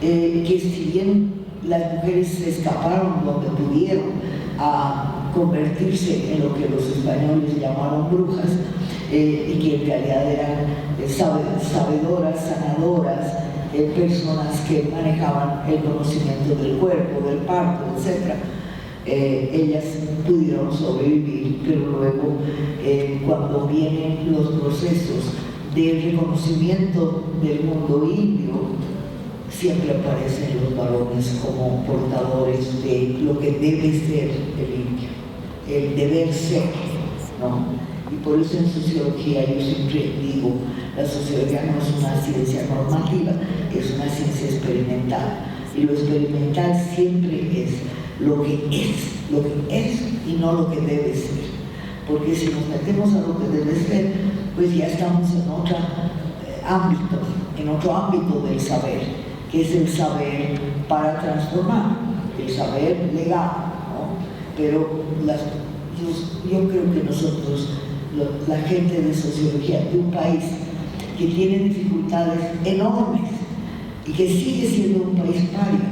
que, si bien las mujeres se escaparon donde pudieron a convertirse en lo que los españoles llamaron brujas, y que en realidad eran sabedoras, sanadoras, personas que manejaban el conocimiento del cuerpo, del parto, etc. Ellas pudieron sobrevivir, pero luego cuando vienen los procesos de reconocimiento del mundo indio, siempre aparecen los varones como portadores de lo que debe ser el indio, el deber ser, ¿no? Y por eso en sociología yo siempre digo, la sociología no es una ciencia normativa, es una ciencia experimental, y lo experimental siempre es lo que es y no lo que debe ser, porque si nos metemos a lo que debe ser, pues ya estamos en otro ámbito del saber, que es el saber para transformar, el saber legal, ¿no? Pero yo creo que nosotros, la gente de sociología de un país que tiene dificultades enormes y que sigue siendo un país paria,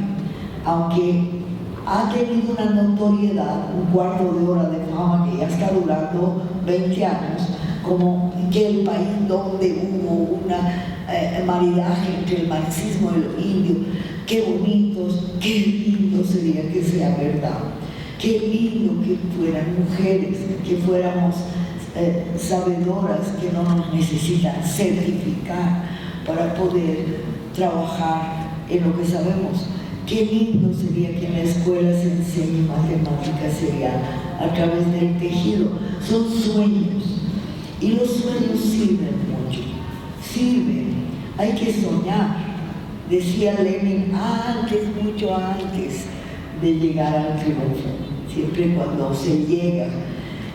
aunque ha tenido una notoriedad, un cuarto de hora de fama que ya está durando 20 años, como que el país donde hubo una maridaje entre el marxismo y lo indio. Qué bonitos, qué lindo sería que sea verdad, qué lindo que fueran mujeres, que fuéramos sabedoras, que no nos necesitan certificar para poder trabajar en lo que sabemos. Qué lindo sería que en la escuela se enseñe matemáticas, sería a través del tejido. Son sueños, y los sueños sirven mucho, hay que soñar. Decía Lenin, mucho antes de llegar al triunfo, siempre cuando se llega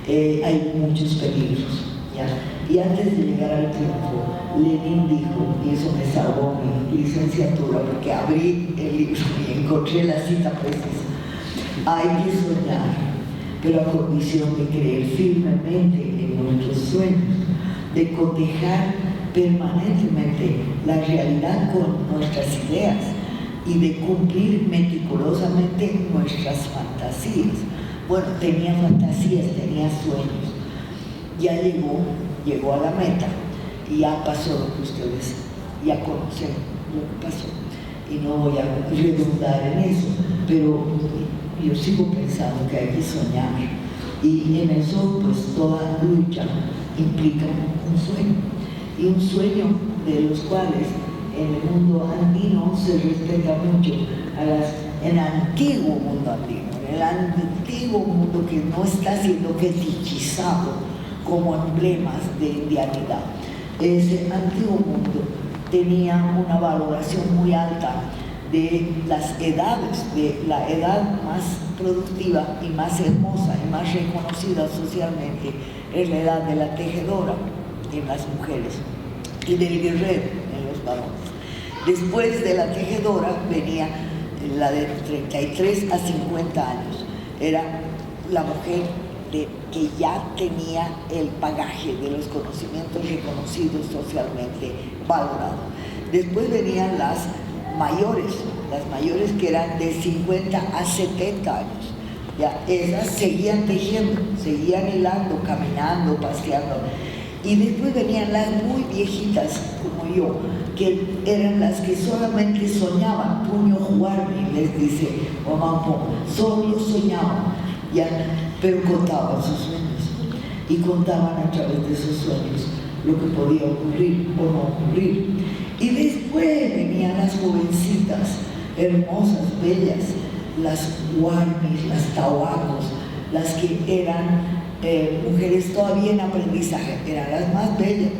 hay muchos peligros, ¿ya? Y antes de llegar al triunfo, Lenin dijo, y eso me salvó mi licenciatura, porque abrí el libro y encontré la cita precisa: hay que soñar, pero a condición de creer firmemente en nuestros sueños, de cotejar permanentemente la realidad con nuestras ideas y de cumplir meticulosamente nuestras fantasías. Bueno, tenía fantasías, tenía sueños. Ya llegó a la meta y ya pasó lo que ustedes ya conocen lo que pasó. Y no voy a redundar en eso, pero yo sigo pensando que hay que soñar. Y en eso, pues, toda lucha implica un sueño. Y un sueño de los cuales en el mundo andino se respeta mucho en el antiguo mundo andino, en el antiguo mundo que no está siendo fetichizado como emblemas de indianidad. Ese antiguo mundo tenía una valoración muy alta de las edades, de la edad más productiva y más hermosa y más reconocida socialmente es la edad de la tejedora en las mujeres y del guerrero en los varones. Después de la tejedora venía la de 33 a 50 años. Era la mujer que ya tenía el bagaje de los conocimientos reconocidos socialmente valorados. Después venían las mayores que eran de 50 a 70 años. Ya, esas seguían tejiendo, seguían hilando, caminando, paseando. Y después venían las muy viejitas, como yo, que eran las que solamente soñaban, puño jugarme, les dice Omampo, solo soñaban, ya, pero contaban sus sueños. Y contaban a través de esos sueños lo que podía ocurrir o no ocurrir. Y después venían las jovencitas, hermosas, bellas, las huarmis, las tahuacos, las que eran mujeres todavía en aprendizaje, eran las más bellas,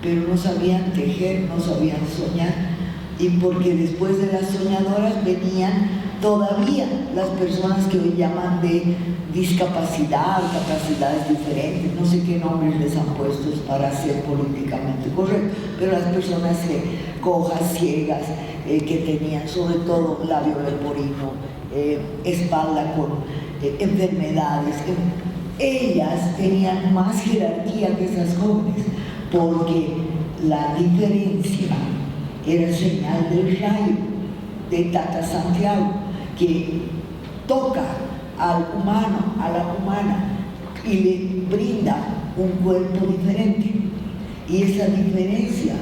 pero no sabían tejer, no sabían soñar. Y porque después de las soñadoras venían todavía las personas que hoy llaman de discapacidad, capacidades diferentes, no sé qué nombres les han puesto para ser políticamente correcto, pero las personas cojas, ciegas, que tenían sobre todo labio leporino, espalda con enfermedades. Ellas tenían más jerarquía que esas jóvenes, porque la diferencia era señal del rayo de Tata Santiago, que toca al humano, a la humana, y le brinda un cuerpo diferente. Y esa diferencia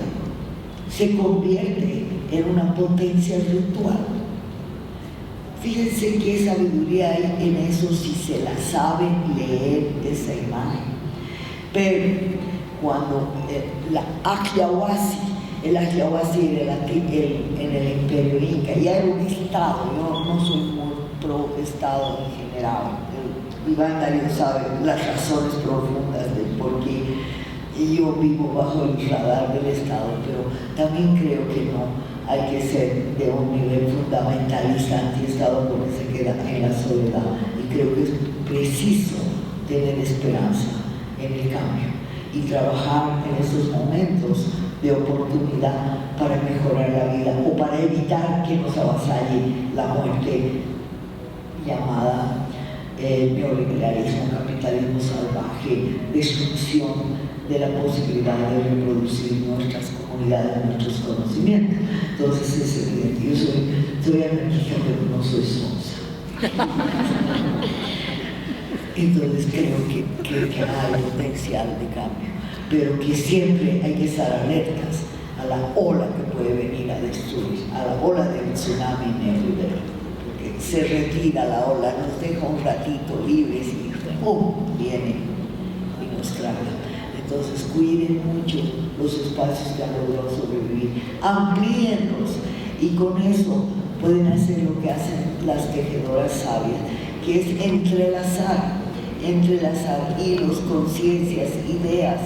se convierte en una potencia ritual. Fíjense qué sabiduría hay en eso si se la sabe leer esa imagen. Pero cuando la Ajiahuasi, el Ajiahuasi era en el Imperio Inca, ya era un estado, yo no soy muy pro estado en general. Iván Darío sabe las razones profundas de por qué yo vivo bajo el radar del Estado, pero también creo que no hay que ser de un nivel fundamentalista anti-Estado porque se queda en la soledad. Y creo que es preciso tener esperanza en el cambio y trabajar en esos momentos de oportunidad para mejorar la vida o para evitar que nos avasalle la muerte llamada neoliberalismo, capitalismo salvaje, destrucción de la posibilidad de reproducir nuestras comunidades, nuestros conocimientos. Entonces es evidente, yo soy anarquista, pero no soy sonsa. Entonces creo que hay potencial de cambio, pero que siempre hay que estar alertas a la ola que puede venir a destruir, a la ola del tsunami neoliberal, porque se retira la ola, nos deja un ratito libres y ¡pum!, viene y nos traga. Entonces cuiden mucho los espacios que han logrado sobrevivir, amplíenlos, y con eso pueden hacer lo que hacen las tejedoras sabias, que es entrelazar hilos, conciencias, ideas,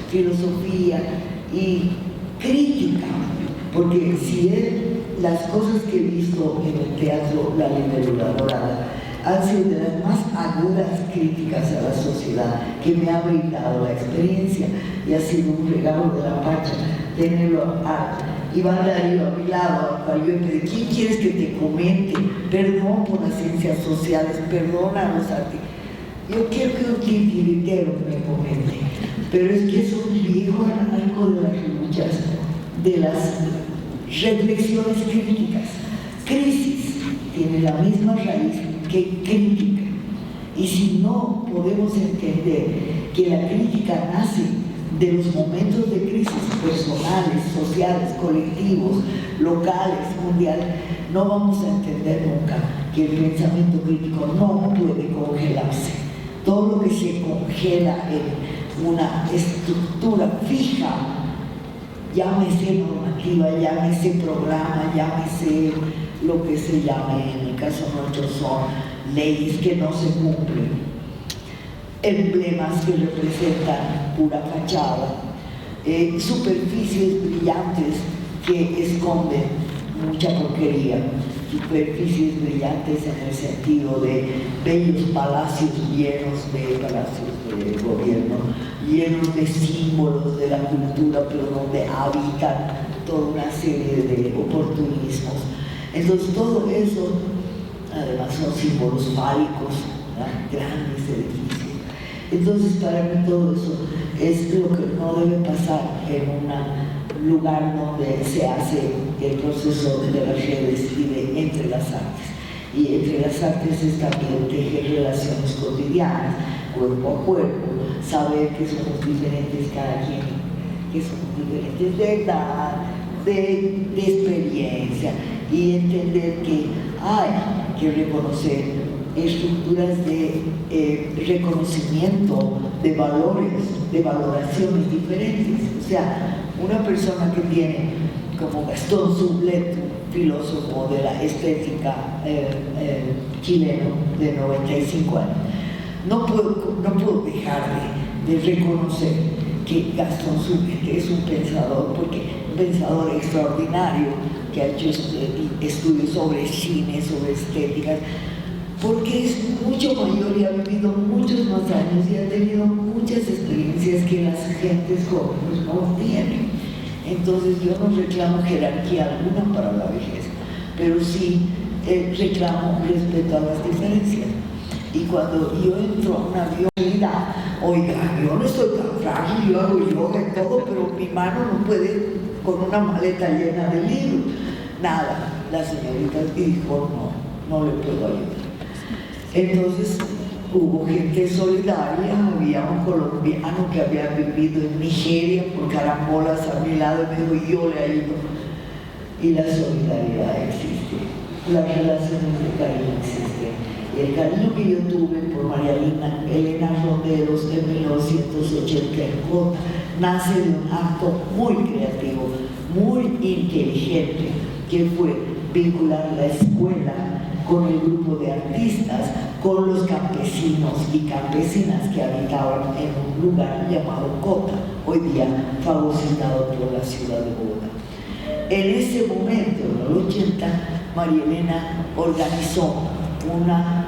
filosofía y crítica, porque si las cosas que he visto en el teatro La Libélula Dorada han sido de las más agudas críticas a la sociedad que me ha brindado la experiencia, y ha sido un regalo de la Pacha tenerlo a Iván Darío a mi lado, al cual yo le pedí: ¿quién quieres que te comente? Perdón por las ciencias sociales, perdón a los artistas. Yo quiero que un titiritero me comente, pero es que es un viejo arco de las luchas, de las reflexiones críticas. Crisis tiene la misma raíz que crítica, y si no podemos entender que la crítica nace de los momentos de crisis personales, sociales, colectivos, locales, mundiales, no vamos a entender nunca que el pensamiento crítico no puede congelarse. Todo lo que se congela en una estructura fija, llámese normativa, llámese programa, llámese lo que se llame, en el caso nuestro son leyes que no se cumplen, emblemas que representan pura fachada, superficies brillantes que esconden mucha porquería, superficies brillantes en el sentido de bellos palacios llenos de gobierno, llenos de símbolos de la cultura, pero donde habitan toda una serie de oportunismos. Entonces todo eso, además, son símbolos fálicos, ¿verdad? Grandes edificios. Entonces para mí todo eso es lo que no debe pasar en un lugar donde se hace el proceso de las redes y de entre las artes. Y entre las artes es también tejer relaciones cotidianas, cuerpo a cuerpo, saber que somos diferentes cada quien, que somos diferentes de edad, de experiencia, y entender que hay que reconocer estructuras de reconocimiento de valores, de valoraciones diferentes. O sea, una persona que tiene, como Gastón Sublet, filósofo de la estética chileno de 95 años, no puedo dejar de reconocer que Gastón Sublet es un pensador, porque un pensador extraordinario que ha hecho estudios sobre cine, sobre estéticas, porque es mucho mayor y ha vivido muchos más años y ha tenido muchas experiencias que las gentes jóvenes no tienen. Entonces yo no reclamo jerarquía alguna para la vejez, pero sí reclamo respeto a las diferencias. Y cuando yo entro a una biología, oiga, yo no estoy tan frágil, yo hago yoga y todo, pero mi mano no puede con una maleta llena de libros. Nada, la señorita dijo, no le puedo ayudar. Entonces hubo gente solidaria, había un colombiano que había vivido en Nigeria por carambolas a mi lado y me dijo, yo le ayudo. Y la solidaridad existe, las relaciones de cariño existen. Y el cariño que yo tuve por María Elena Ronderos en 1984 nace de un acto muy creativo, muy inteligente, que fue vincular la escuela con el grupo de artistas, con los campesinos y campesinas que habitaban en un lugar llamado Cota, hoy día fagocitado por la ciudad de Bogotá. En ese momento, en los 80, María Elena organizó una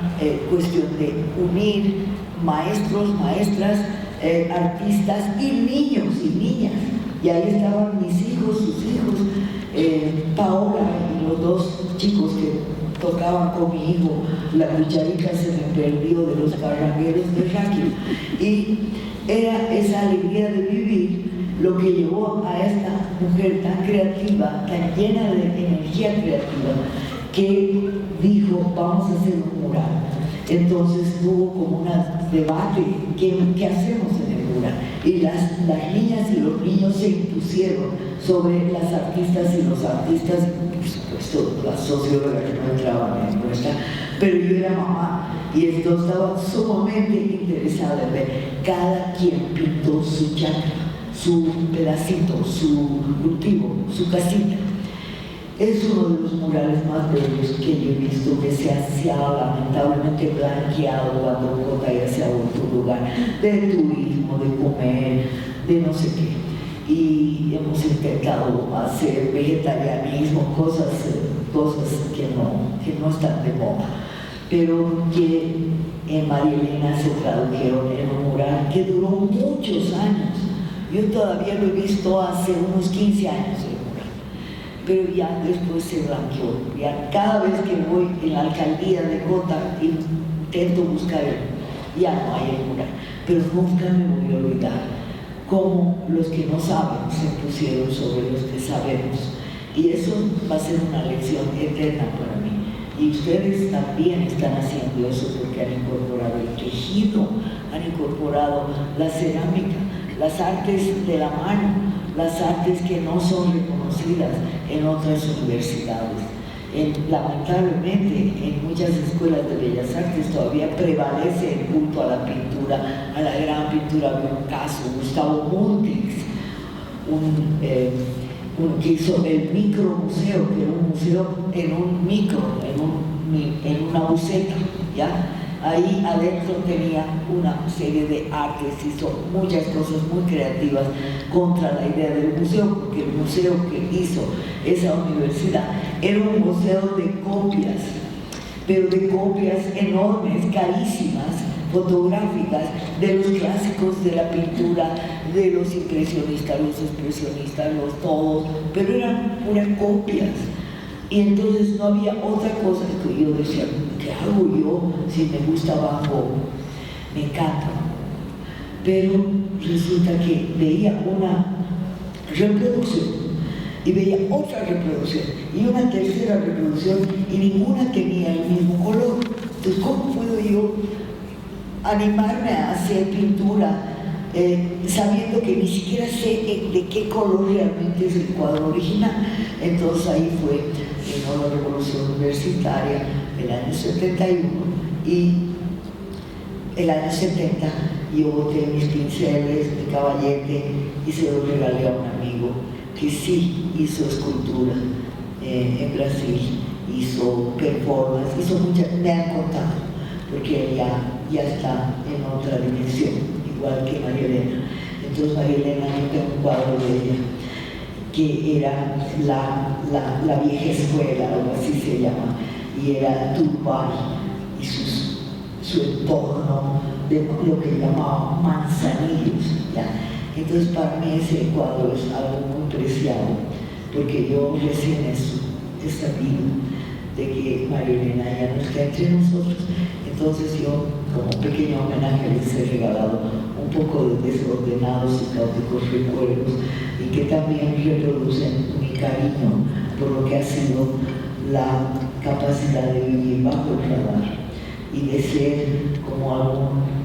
cuestión de unir maestros, maestras, artistas y niños y niñas. Y ahí estaban mis hijos, sus hijos, Paola y los dos chicos que tocaban conmigo. La cucharita se me perdió de los carrangueros de Raquel. Y era esa alegría de vivir lo que llevó a esta mujer tan creativa, tan llena de energía creativa, que dijo, vamos a hacer un mural. Entonces hubo como un debate, ¿qué hacemos en el mural? Y las niñas y los niños se impusieron sobre las artistas y los artistas, por supuesto las sociólogas no entraban en nuestra, pero yo era mamá y esto estaba sumamente interesada en ver. Cada quien pintó su chacra, su pedacito, su cultivo, su casita. Es uno de los murales más bellos que yo he visto, que se ha lamentablemente blanqueado cuando Cota ya se ha vuelto un lugar de turismo, de comer, de no sé qué. Y hemos intentado hacer vegetarianismo, cosas que no están de moda. pero que en María Elena se tradujeron en un mural que duró muchos años. Yo todavía lo he visto hace unos 15 años el mural, pero ya después se blanqueó. Ya cada vez que voy en la alcaldía de Cota intento buscar ya no hay el mural, pero nunca me voy a olvidar cómo los que no saben se pusieron sobre los que sabemos, y eso va a ser una lección eterna para mí. Y ustedes también están haciendo eso porque han incorporado el tejido, han incorporado la cerámica, las artes de la mano, las artes que no son reconocidas en otras universidades. Lamentablemente, en muchas escuelas de bellas artes todavía prevalece el culto a la pintura, a la gran pintura de Picasso, Gustavo Multix, que hizo el micromuseo, que era un museo en un micro, en una buceta, ¿ya? Ahí adentro tenía una serie de artes, hizo muchas cosas muy creativas contra la idea del museo, porque el museo que hizo esa universidad era un museo de copias, pero de copias enormes, carísimas, fotográficas, de los clásicos de la pintura, de los impresionistas, los expresionistas, los todos, pero eran puras copias. Y entonces no había otra cosa que yo decía, ¿qué hago yo si me gusta Van Gogh? Me encanta. Pero resulta que veía una reproducción, y veía otra reproducción, y una tercera reproducción, y ninguna tenía el mismo color. Entonces, ¿cómo puedo yo animarme a hacer pintura sabiendo que ni siquiera sé de qué color realmente es el cuadro original? Entonces ahí fue la revolución universitaria del año 71, y el año 70 yo boté mis pinceles, mi caballete, y se los regalé a un amigo que sí hizo escultura en Brasil, hizo performance, hizo muchas, me han contado, porque él ya está en otra dimensión, igual que María Elena. Entonces María Elena, yo tengo un cuadro de ella, que era la vieja escuela, algo así se llama, y era Turbay y su entorno de lo que llamaban manzanillos, ¿ya? Entonces para mí ese cuadro es algo muy preciado, porque yo recién he sabido de que María Elena ya no está entre nosotros. Entonces yo, como pequeño homenaje, les he regalado un poco de desordenados y caóticos recuerdos, y que también reproducen mi cariño por lo que ha sido la capacidad de vivir bajo el radar y de ser como algún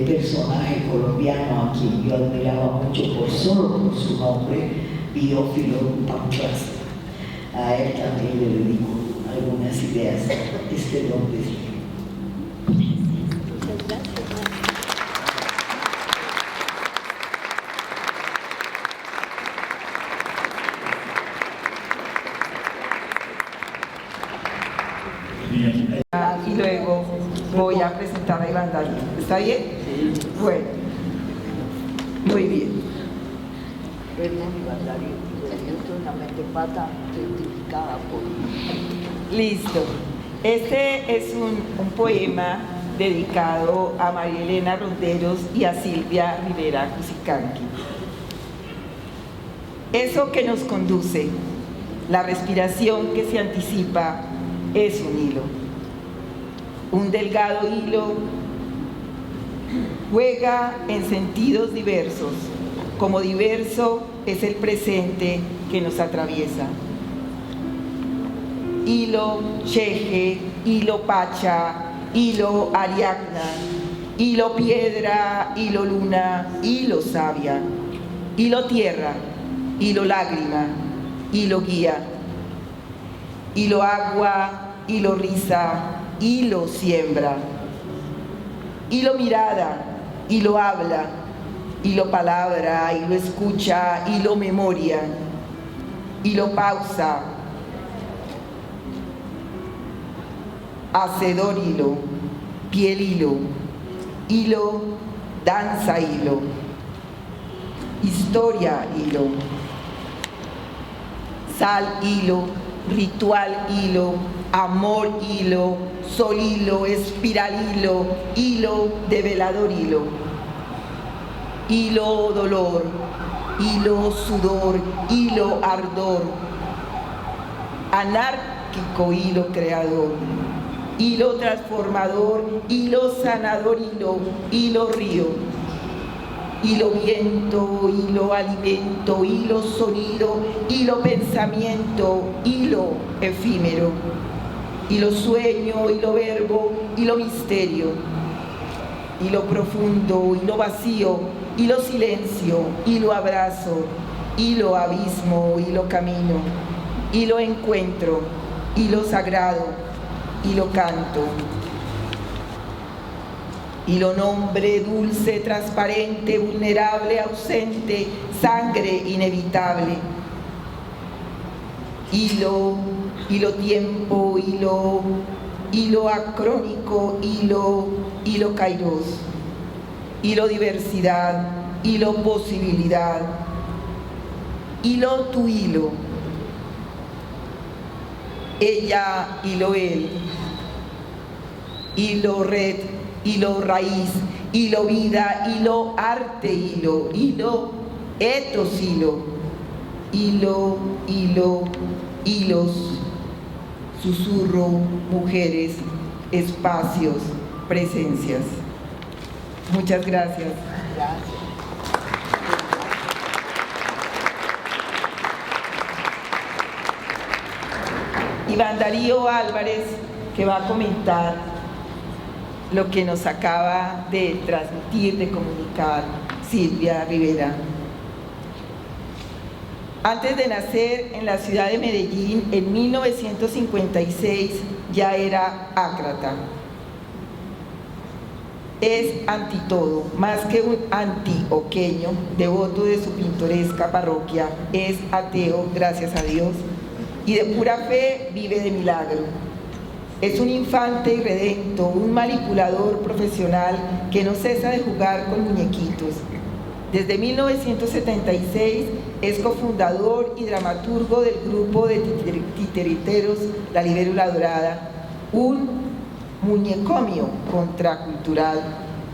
personaje colombiano a quien yo admiraba mucho solo por su nombre, Biófilo Pancracio. A él también le dedico algunas ideas este nombre. Y luego voy a presentar a Iván Darío. ¿Está bien? Sí. Bueno, muy bien. Iván Darío, yo soy una mentepata identificada por... Listo. Este es un poema dedicado a María Elena Ronderos y a Silvia Rivera Cusicanqui. Eso que nos conduce, la respiración que se anticipa, es un hilo. Un delgado hilo juega en sentidos diversos, como diverso es el presente que nos atraviesa. Hilo Cheje, hilo Pacha, hilo Ariadna, hilo Piedra, hilo Luna, hilo Savia, hilo Tierra, hilo Lágrima, hilo Guía, hilo Agua, hilo Risa, hilo Siembra, hilo Mirada, hilo Habla, hilo Palabra, hilo Escucha, hilo Memoria, hilo Pausa, Hacedor hilo, piel hilo, hilo, danza hilo, historia hilo, sal hilo, ritual hilo, amor hilo, sol hilo, espiral hilo, hilo de velador hilo. Hilo dolor, hilo sudor, hilo ardor, anárquico hilo creador, hilo transformador, hilo sanador hilo, hilo río, hilo viento, hilo alimento, hilo sonido, hilo pensamiento, hilo efímero, hilo sueño, hilo verbo, hilo misterio, hilo profundo, hilo vacío, hilo silencio, hilo abrazo, hilo abismo, hilo camino, hilo encuentro, hilo sagrado, hilo canto, hilo nombre, dulce, transparente, vulnerable, ausente, sangre inevitable, hilo tiempo, hilo acrónico, hilo kairos, hilo diversidad, hilo posibilidad, hilo tu hilo, ella, hilo él, hilo red, hilo raíz, hilo vida, hilo arte, hilo etos, hilo, hilos, susurro, mujeres, espacios, presencias. Muchas gracias. Gracias. Iván Darío Álvarez, que va a comentar lo que nos acaba de transmitir, de comunicar Silvia Rivera. Antes de nacer en la ciudad de Medellín, en 1956, ya era ácrata. Es anti todo, más que un antioqueño, devoto de su pintoresca parroquia, es ateo, gracias a Dios, y de pura fe vive de milagro. Es un infante irredento, un manipulador profesional que no cesa de jugar con muñequitos. Desde 1976 es cofundador y dramaturgo del grupo de titiriteros La Libélula Dorada, un muñecomio contracultural,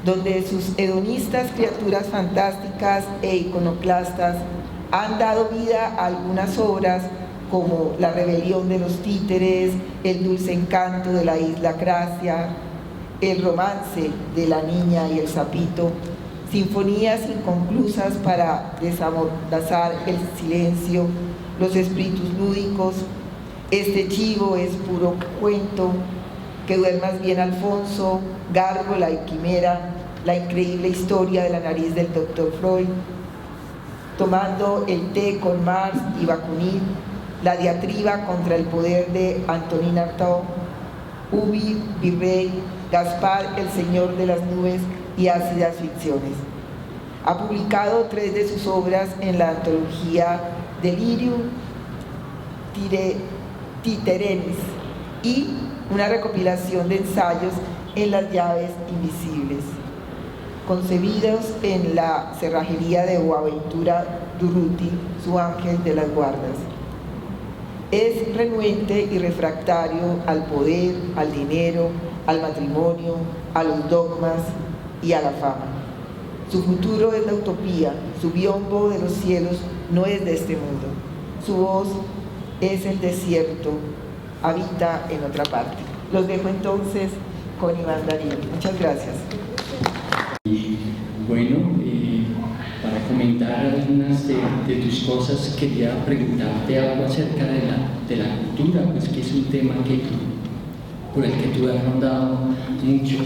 donde sus hedonistas criaturas fantásticas e iconoclastas han dado vida a algunas obras como La rebelión de los títeres, El dulce encanto de la isla Gracia, El romance de la niña y el sapito, sinfonías inconclusas para desamordazar el silencio, Los espíritus lúdicos, Este chivo es puro cuento, Que duermas bien Alfonso, Gárgola y Quimera, La increíble historia de la nariz del Dr. Freud, Tomando el té con Marx y Bakunin, La diatriba contra el poder de Antonin Artaud, Ubi, Virrey, Gaspar, el señor de las nubes y ácidas ficciones. Ha publicado 3 de sus obras en la antología Delirium Titerenis y una recopilación de ensayos en Las llaves invisibles, concebidos en la cerrajería de Boaventura Durruti, su ángel de las guardas. Es renuente y refractario al poder, al dinero, al matrimonio, a los dogmas y a la fama. Su futuro es la utopía, su biombo de los cielos no es de este mundo. Su voz es el desierto, habita en otra parte. Los dejo entonces con Iván Darío. Muchas gracias. Bueno, para comentar algunas de tus cosas, quería preguntarte algo acerca de la cultura, pues que es un tema por el que tú has rondado mucho.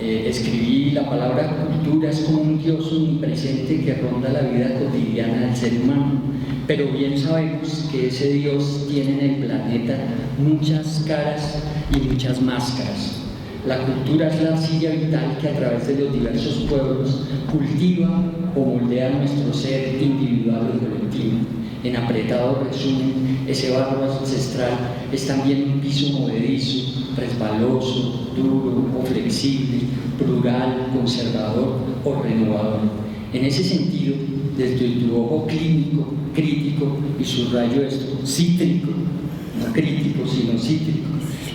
Escribí: la palabra cultura es como un dios omnipresente que ronda la vida cotidiana del ser humano, pero bien sabemos que ese dios tiene en el planeta muchas caras y muchas máscaras. La cultura es la arcilla vital que a través de los diversos pueblos cultiva o moldea nuestro ser individual o colectivo. En apretado resumen, ese barro ancestral es también un piso movedizo, resbaloso, duro o flexible, plural, conservador o renovador. En ese sentido, desde tu ojo clínico, crítico y subrayo esto, cítrico, crítico, sino cítrico.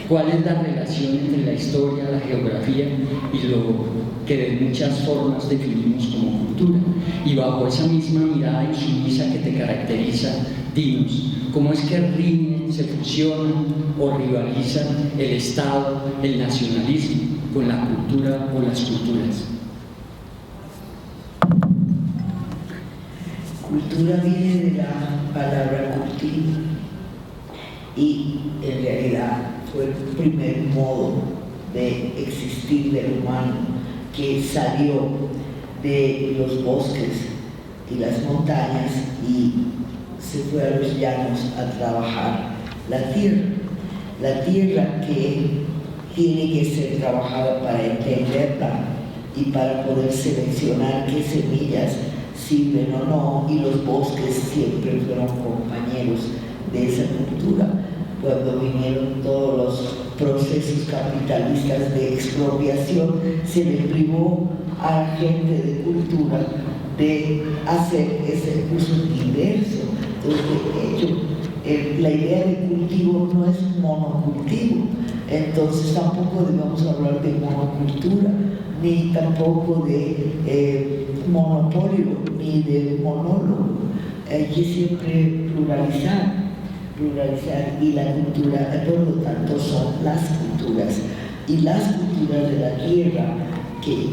¿Cuál es la relación entre la historia, la geografía y lo que de muchas formas definimos como cultura? Y bajo esa misma mirada insumisa que te caracteriza, dinos, ¿cómo es que riñen, se fusionan o rivalizan el Estado, el nacionalismo con la cultura o las culturas? Cultura viene de la palabra cultivo y en realidad fue el primer modo de existir del humano que salió de los bosques y las montañas y se fue a los llanos a trabajar la tierra que tiene que ser trabajada para entenderla y para poder seleccionar qué semillas sirven o no, y los bosques siempre fueron compañeros de esa cultura. Cuando vinieron todos los procesos capitalistas de expropiación, se le privó a la gente de cultura de hacer ese uso diverso. Entonces, de hecho, la idea de cultivo no es monocultivo, entonces tampoco debemos hablar de monocultura, ni tampoco de monopolio, ni de monólogo. Hay que siempre pluralizar, y la cultura, por lo tanto, son las culturas, y las culturas de la tierra, que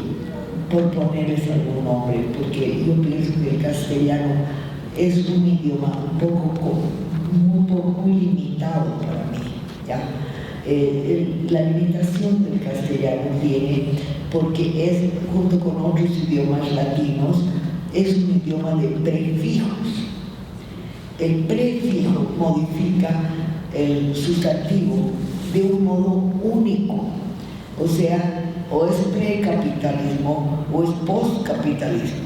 por ponerles algún nombre, porque yo pienso que el castellano es un idioma muy limitado para mí, ¿ya? La limitación del castellano viene porque es, junto con otros idiomas latinos, es un idioma de prefijos. El prefijo modifica el sustantivo de un modo único, o sea, o es precapitalismo o es postcapitalismo,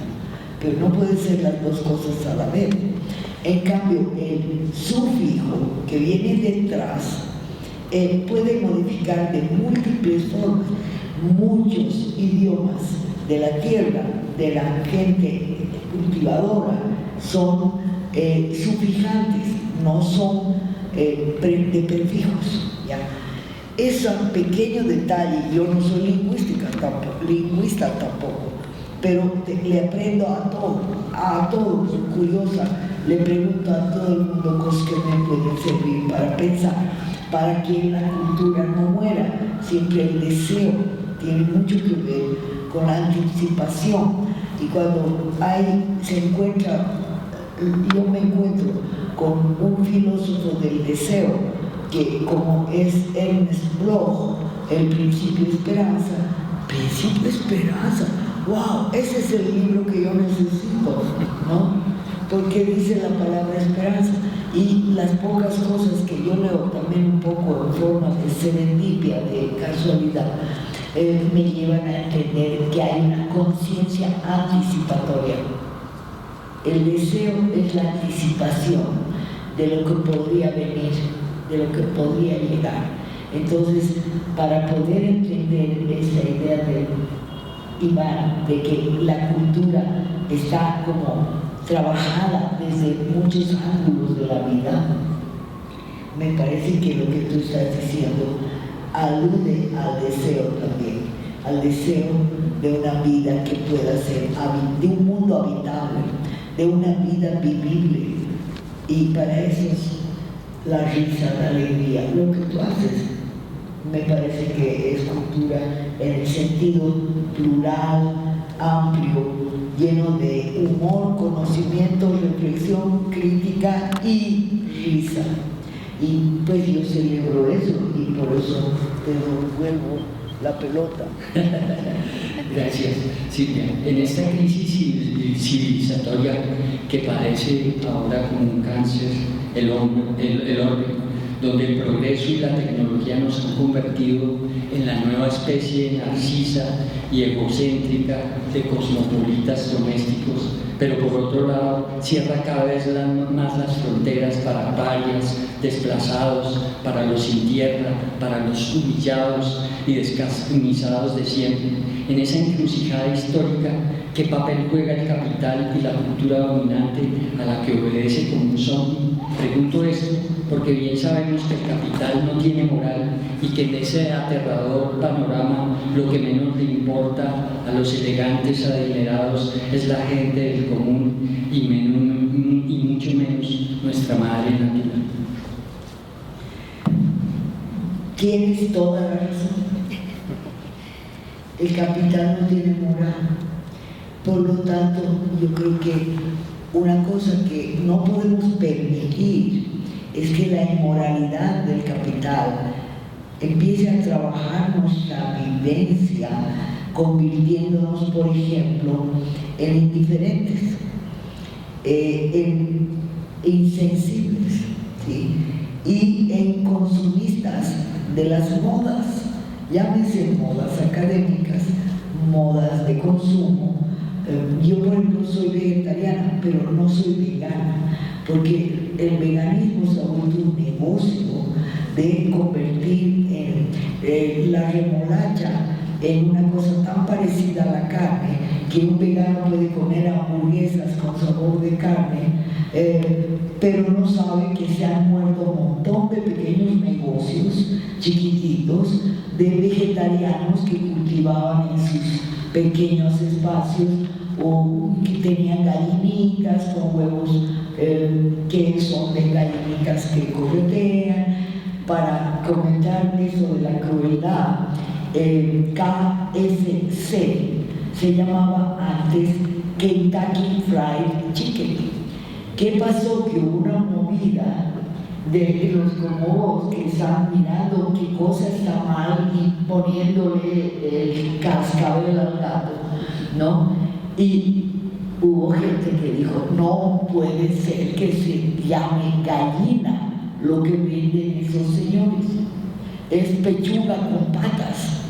pero no pueden ser las dos cosas a la vez. En cambio, el sufijo que viene detrás puede modificar de múltiples formas. Muchos idiomas de la tierra, de la gente cultivadora, son sufijantes, no son de prefijos, ¿ya? Ese pequeño detalle, yo no soy lingüista tampoco, pero le aprendo a todo, soy curiosa, le pregunto a todo el mundo cosas que me pueden servir para pensar, para que la cultura no muera. Siempre el deseo tiene mucho que ver con la anticipación, y cuando yo me encuentro con un filósofo del deseo, que como es Ernest Bloch, el Principio de Esperanza, wow, ese es el libro que yo necesito, ¿no? Porque dice la palabra esperanza, y las pocas cosas que yo leo también un poco en forma de serendipia, de casualidad, me llevan a entender que hay una conciencia anticipatoria. El deseo es la anticipación de lo que podría venir, de lo que podría llegar. Entonces, para poder entender esa idea de Iván, de que la cultura está como trabajada desde muchos ángulos de la vida, me parece que lo que tú estás diciendo alude al deseo también, al deseo de una vida que pueda ser, de un mundo habitable, de una vida vivible. Y para eso es la risa, la alegría, lo que tú haces. Me parece que es cultura en el sentido plural, amplio, lleno de humor, conocimiento, reflexión, crítica y risa. Y pues yo celebro eso, y por eso te devuelvo la pelota. Gracias, Silvia. En esta crisis civilizatoria que padece ahora como un cáncer el orden, donde el progreso y la tecnología nos han convertido en la nueva especie narcisa y egocéntrica de cosmopolitas domésticos, pero por otro lado cierra cada vez más las fronteras para parias, desplazados, para los sin tierra, para los humillados y descamisados de siempre. En esa encrucijada histórica, ¿qué papel juega el capital y la cultura dominante a la que obedece como un zombie? Pregunto esto porque bien sabemos que el capital no tiene moral y que en ese aterrador panorama lo que menos le importa a los elegantes adinerados es la gente del común y mucho menos nuestra madre natura. Tienes toda la razón. El capital no tiene moral. Por lo tanto, yo creo que una cosa que no podemos permitir es que la inmoralidad del capital empiece a trabajar nuestra vivencia, convirtiéndonos, por ejemplo, en indiferentes, en insensibles, ¿sí? Y en consumistas de las modas, llámense modas académicas, modas de consumo. Yo, por ejemplo, soy vegetariana, pero no soy vegana, porque el veganismo se ha vuelto un negocio de convertir la remolacha en una cosa tan parecida a la carne que un vegano puede comer hamburguesas con sabor de carne, pero no sabe que se han muerto un montón de pequeños negocios chiquititos de vegetarianos que cultivaban en sus pequeños espacios o que tenían gallinitas con huevos que son de gallinitas que corretean. Para comentarles sobre la crueldad, KFC se llamaba antes Kentucky Fried Chicken. ¿Qué pasó? Que hubo una movida de los como vos que están mirando qué cosa está mal y poniéndole el cascabel al gato, ¿no? Y hubo gente que dijo, no puede ser que se llame gallina lo que venden esos señores, es pechuga con patas,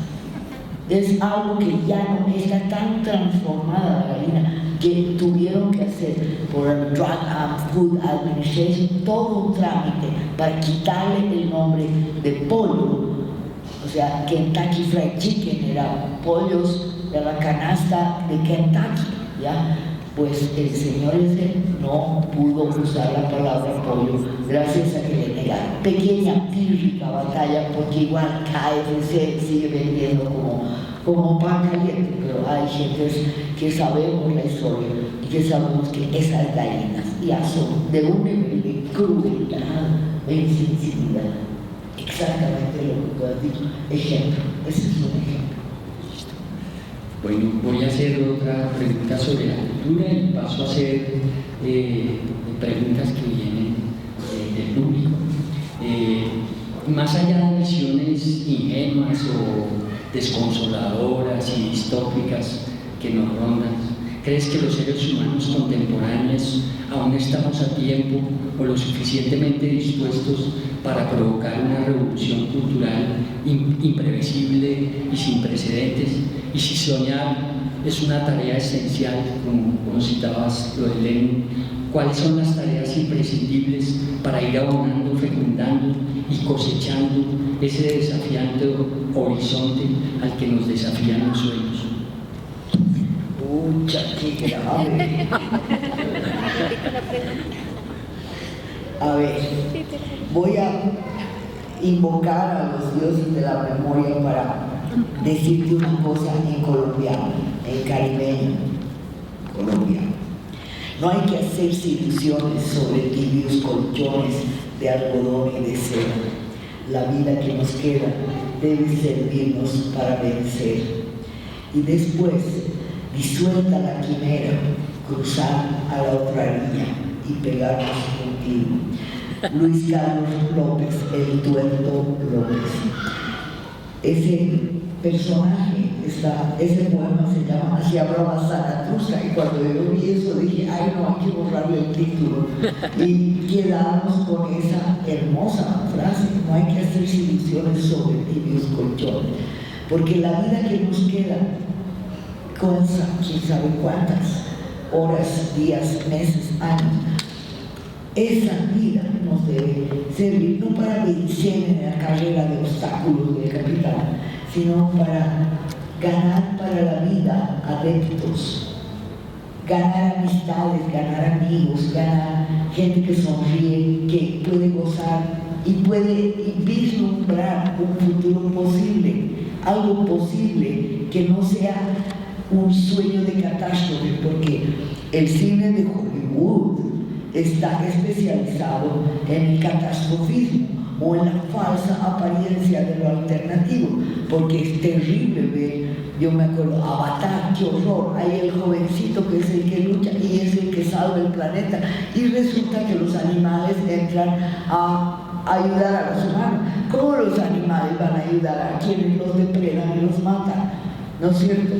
es algo que ya no está tan transformada la gallina que tuvieron que hacer por el Drug and Food Administration todo un trámite para quitarle el nombre de pollo. O sea, Kentucky Fried Chicken era pollos de la canasta de Kentucky, ¿ya? Pues el señor ese no pudo usar la palabra pollo gracias a que le negaron. Pequeña, pírrica batalla, porque igual KFC sigue vendiendo como pan caliente, pero hay gente que sabemos la historia y que sabemos que esas gallinas ya son de un nivel de crueldad e insensibilidad. Exactamente lo que tú has dicho. Ejemplo, ese es un ejemplo. Bueno, voy a hacer otra pregunta sobre la cultura y paso a hacer preguntas que vienen del público. Más allá de visiones ingenuas o desconsoladoras y distópicas que nos rondan, ¿crees que los seres humanos contemporáneos aún estamos a tiempo o lo suficientemente dispuestos para provocar una revolución cultural imprevisible y sin precedentes? Y si soñar es una tarea esencial, como citabas lo de Lenin, ¿cuáles son las tareas imprescindibles para ir abonando, fecundando y cosechando ese desafiante horizonte al que nos desafían los sueños? Pucha, qué grave. A ver, voy a invocar a los dioses de la memoria para decirte una cosa en colombiano, en caribeño, colombiano. No hay que hacerse ilusiones sobre tibios colchones de algodón y de seda. La vida que nos queda debe servirnos para vencer. Y después, disuelta la quimera, cruzar a la otra orilla y pegarnos contigo. Luis Carlos López, el tuerto López. Ese personaje, ese poema se llama Así hablaba Zaratustra, y cuando yo vi eso dije, ay no, hay que borrarle el título y quedarnos con esa hermosa frase: no hay que hacerse ilusiones sobre tibios colchones, porque la vida que nos queda, quién sabe cuántas, horas, días, meses, años. Esa vida nos debe servir no para vencer en la carrera de obstáculos del capital, sino para ganar para la vida adeptos, ganar amistades, ganar amigos, ganar gente que sonríe, que puede gozar y puede vislumbrar un futuro posible, algo posible que no sea un sueño de catástrofe, porque el cine de Hollywood está especializado en el catastrofismo o en la falsa apariencia de lo alternativo, porque es terrible ver, yo me acuerdo, Avatar, qué horror, hay el jovencito que es el que lucha y es el que salva el planeta, y resulta que los animales entran a ayudar a los humanos. ¿Cómo los animales van a ayudar a quienes los depredan y los matan? ¿No es cierto?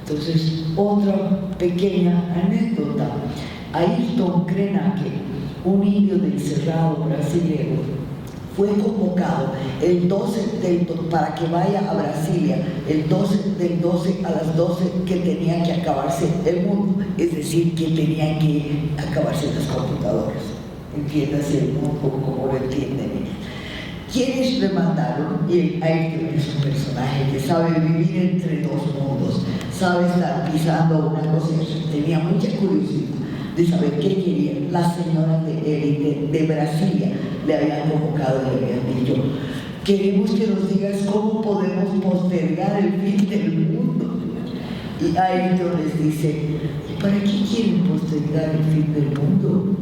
Entonces, otra pequeña anécdota. Ayrton Krenak, un indio del Cerrado brasileño, fue convocado el 12 para que vaya a Brasilia el 12 del 12 a las 12 que tenía que acabarse el mundo, es decir, que tenían que acabarse las computadoras. Entiéndase el mundo como lo entienden ellos. ¿Quiénes le mandaron? Y Ayrton es un personaje que sabe vivir entre dos mundos, sabe estar pisando una cosa, tenía mucha curiosidad de saber qué querían. Las señoras de élite de Brasilia le habían convocado y le habían dicho: queremos que nos digas cómo podemos postergar el fin del mundo. Y Ayrton les dice: ¿para qué quieren postergar el fin del mundo?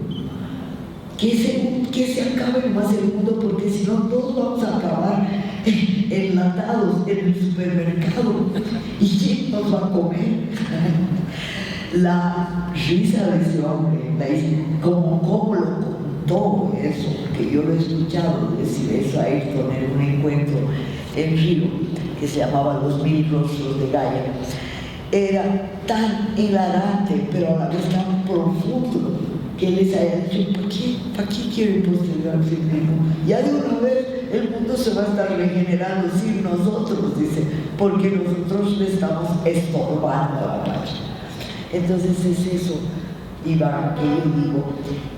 Que se acabe más el mundo, porque si no todos vamos a acabar enlatados en el supermercado. ¿Y quién nos va a comer? La risa de ese hombre, cómo lo contó eso, que yo lo he escuchado decir eso a Ayrton en un encuentro en Río, que se llamaba Los 1000 rostros de Gaia, era tan hilarante, pero a la vez tan profundo, que les haya dicho: ¿para qué quieren postergar el fin del mundo? Ya de una vez el mundo se va a estar regenerando sin nosotros, dice, porque nosotros le estamos estorbando a la marcha. Entonces es eso, Iván, que yo digo: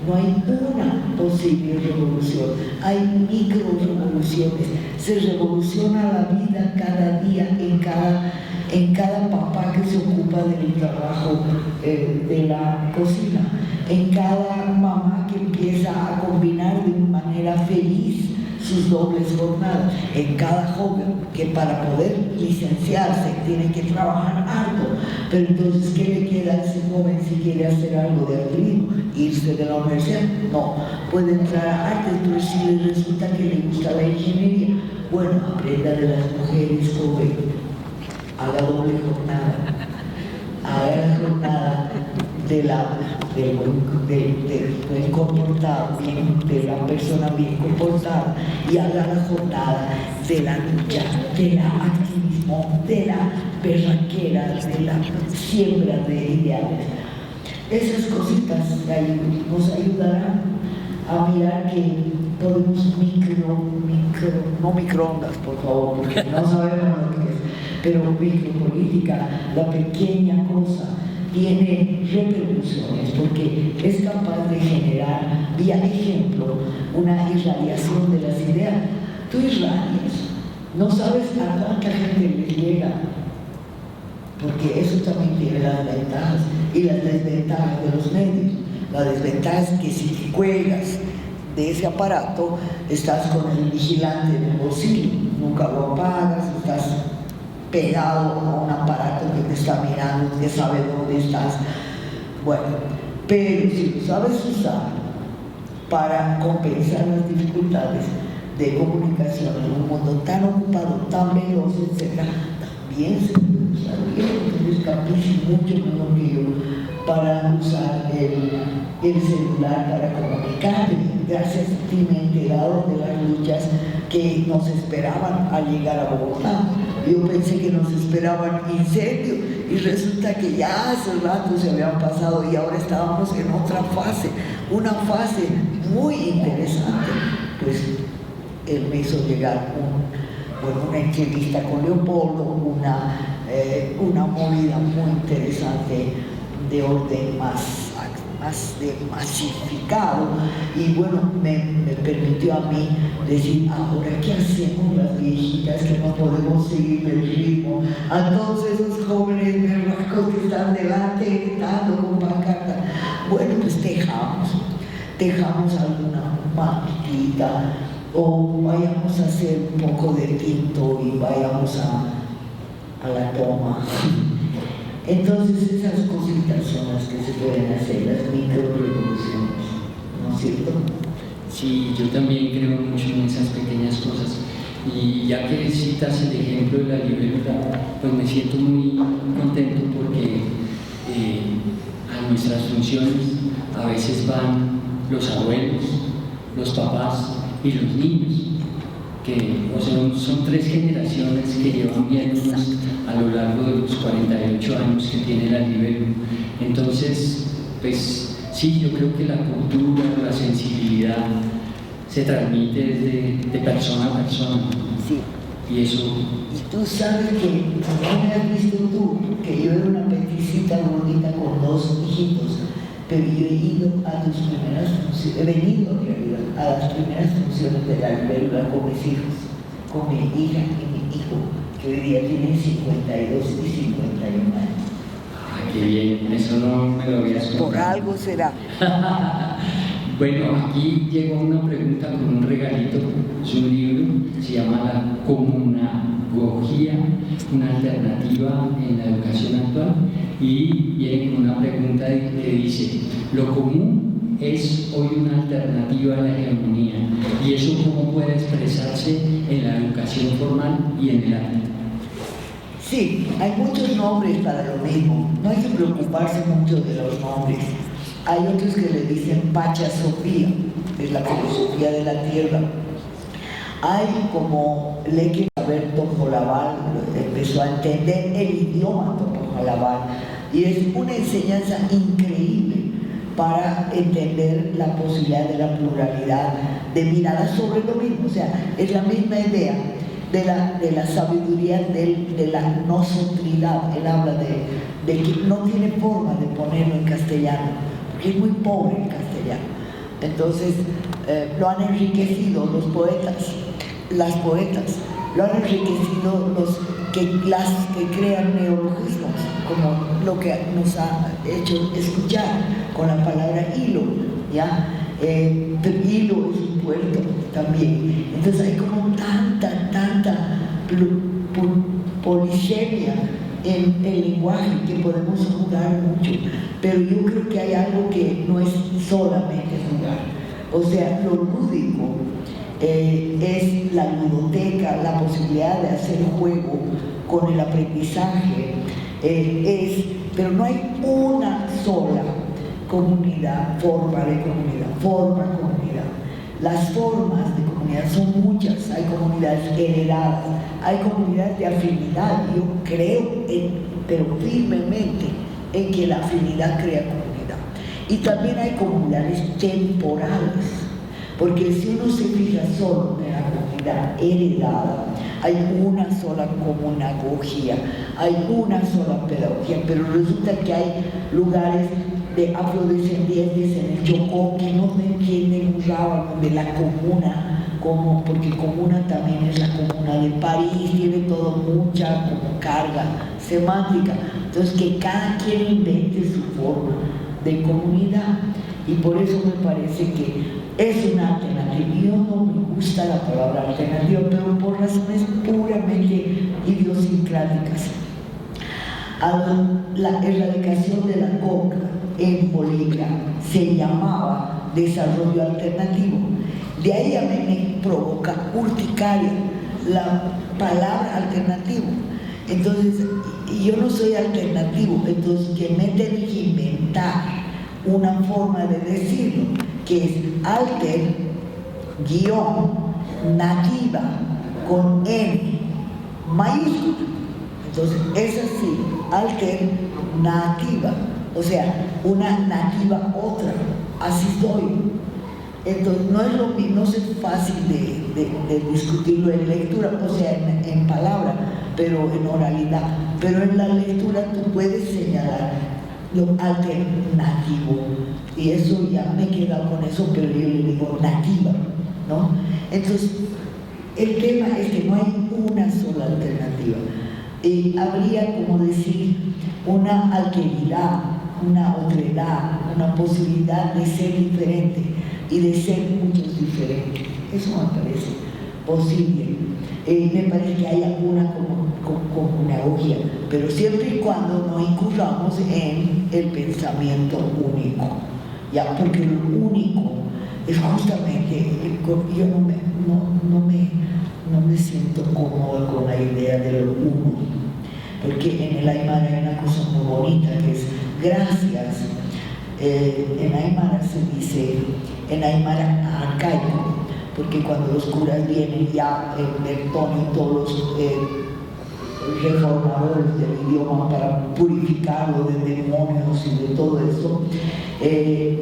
no hay una posible revolución, hay micro revoluciones. Se revoluciona la vida cada día en cada papá que se ocupa del trabajo de la cocina, en cada mamá que empieza a combinar de manera feliz sus dobles jornadas, en cada joven que para poder licenciarse tiene que trabajar harto. Pero entonces, ¿qué le queda a ese joven si quiere hacer algo de algoritmo? ¿Irse de la universidad? No, puede entrar a artes, pero si le resulta que le gusta la ingeniería, bueno, aprenda de las mujeres jóvenes, haga doble jornada, haga la jornada del buen comportado, de la persona bien comportada, y haga la jornada de la lucha, del activismo, de la berraquera, de la siembra de ideales. Esas cositas nos ayudarán a mirar que podemos no microondas, por favor, porque no sabemos lo que es, pero micropolítica, la pequeña cosa, tiene repercusiones porque es capaz de generar, vía ejemplo, una irradiación de las ideas. Tú irradias, no sabes a cuánta gente les llega, porque eso también tiene las ventajas y las desventajas de los medios. La desventaja es que si te cuelgas de ese aparato, estás con el vigilante en el bolsillo, nunca lo apagas, estás pegado a un aparato que te está mirando, que sabe dónde estás. Bueno, pero si lo sabes usar para compensar las dificultades de comunicación en un mundo tan ocupado, tan veloz, etc., también se puede usar bien. Entonces Capiz mucho mejor que yo para usar el celular para comunicar. Gracias a ti me he enterado de las luchas que nos esperaban al llegar a Bogotá. Yo pensé que nos esperaban incendios y resulta que ya hace rato se habían pasado y ahora estábamos en otra fase, una fase muy interesante. Pues él me hizo llegar una entrevista con Leopoldo, una movida muy interesante de orden más masificado, y bueno, me permitió a mí decir, ahora qué hacemos las viejitas que no podemos seguir el ritmo, a todos esos jóvenes berracos que están delante gritando con pancarta. Bueno, pues tejamos alguna maquita, o vayamos a hacer un poco de tinto y vayamos a la toma. Entonces esas cositas son las que se pueden hacer, las microrevoluciones, ¿no es cierto? Sí, yo también creo mucho en esas pequeñas cosas. Y ya que citas el ejemplo de la libélula, pues me siento muy contento porque a nuestras funciones a veces van los abuelos, los papás y los niños, que son 3 generaciones que llevan viéndonos a lo largo de los 48 años que tiene la libélula. Entonces, pues sí, yo creo que la cultura, la sensibilidad se transmite de persona a persona. Sí. Y eso... Y tú sabes que, no me has visto tú, que yo era una peticita gordita con 2 hijitos, pero yo he ido a tus primeras funciones, he venido en realidad a las primeras funciones de la libélula con mis hijos, con mi hija y mi hijo, que hoy día tienen 52 y 51 años. ¡Ay, qué bien! Eso no me lo habías contado. Por algo será. Bueno, aquí llegó una pregunta con un regalito, es un libro, se llama La Comunagogía, una alternativa en la educación actual, y viene con una pregunta que dice: lo común es hoy una alternativa a la hegemonía, y eso cómo puede expresarse en la educación formal y en el arte. Sí, hay muchos nombres para lo mismo, no hay que preocuparse mucho de los nombres. Hay otros que le dicen Pachasofía, es la filosofía de la tierra. Hay como Leque Alberto Jolabal empezó a entender el idioma Topojalabal, y es una enseñanza increíble para entender la posibilidad de la pluralidad de miradas sobre lo mismo. O sea, es la misma idea de la sabiduría de la nosotridad. Él habla de que no tiene forma de ponerlo en castellano, porque es muy pobre el castellano. Entonces lo han enriquecido los poetas, las poetas, lo han enriquecido las que crean neologismos, como lo que nos ha hecho escuchar con la palabra hilo, ¿ya? Hilo es un puerto también. Entonces hay como tanta polisemia en el lenguaje que podemos jugar mucho, pero yo creo que hay algo que no es solamente jugar. O sea, lo lúdico es la ludoteca, la posibilidad de hacer juego con el aprendizaje, pero no hay una sola comunidad, forma de comunidad. Las formas de comunidad son muchas, hay comunidades heredadas, hay comunidades de afinidad. Yo creo, pero firmemente, en que la afinidad crea comunidad. Y también hay comunidades temporales, porque si uno se fija solo en la comunidad heredada, hay una sola comunagogía, hay una sola pedagogía, pero resulta que hay lugares de afrodescendientes en el Chocó que no entienden un rábano de la comuna, porque comuna también es la comuna de París, tiene todo mucha como carga semántica. Entonces que cada quien invente su forma de comunidad, y por eso me parece que es una alternativa. Yo no me gusta la palabra alternativa, pero por razones puramente idiosincráticas. La erradicación de la coca en Bolivia se llamaba desarrollo alternativo. De ahí a mí me provoca urticaria la palabra alternativo. Entonces, yo no soy alternativo, entonces que me tengo que inventar una forma de decirlo, que es alter, nativa, con N mayúscula. Entonces, es así, alternativa, o sea, una nativa otra, así soy. Entonces, no es lo mismo, no es fácil de discutirlo en lectura, o sea, en palabra, pero en oralidad. Pero en la lectura tú puedes señalar lo alternativo, y eso ya me he quedado con eso, pero yo le digo nativa, ¿no? Entonces, el tema es que no hay una sola alternativa. Habría, como decir, una alteridad, una otredad, una posibilidad de ser diferente y de ser muchos diferentes. Eso me parece posible. Me parece que hay alguna como una hoja, pero siempre y cuando no incurramos en el pensamiento único, ya, porque lo único es justamente, yo no me siento cómodo con la idea de lo uno, porque en el Aymara hay una cosa muy bonita que es gracias. En Aymara se dice, en Aymara arcaico, porque cuando los curas vienen ya Bertone y todos los reformadores del idioma para purificarlo de demonios y de todo eso,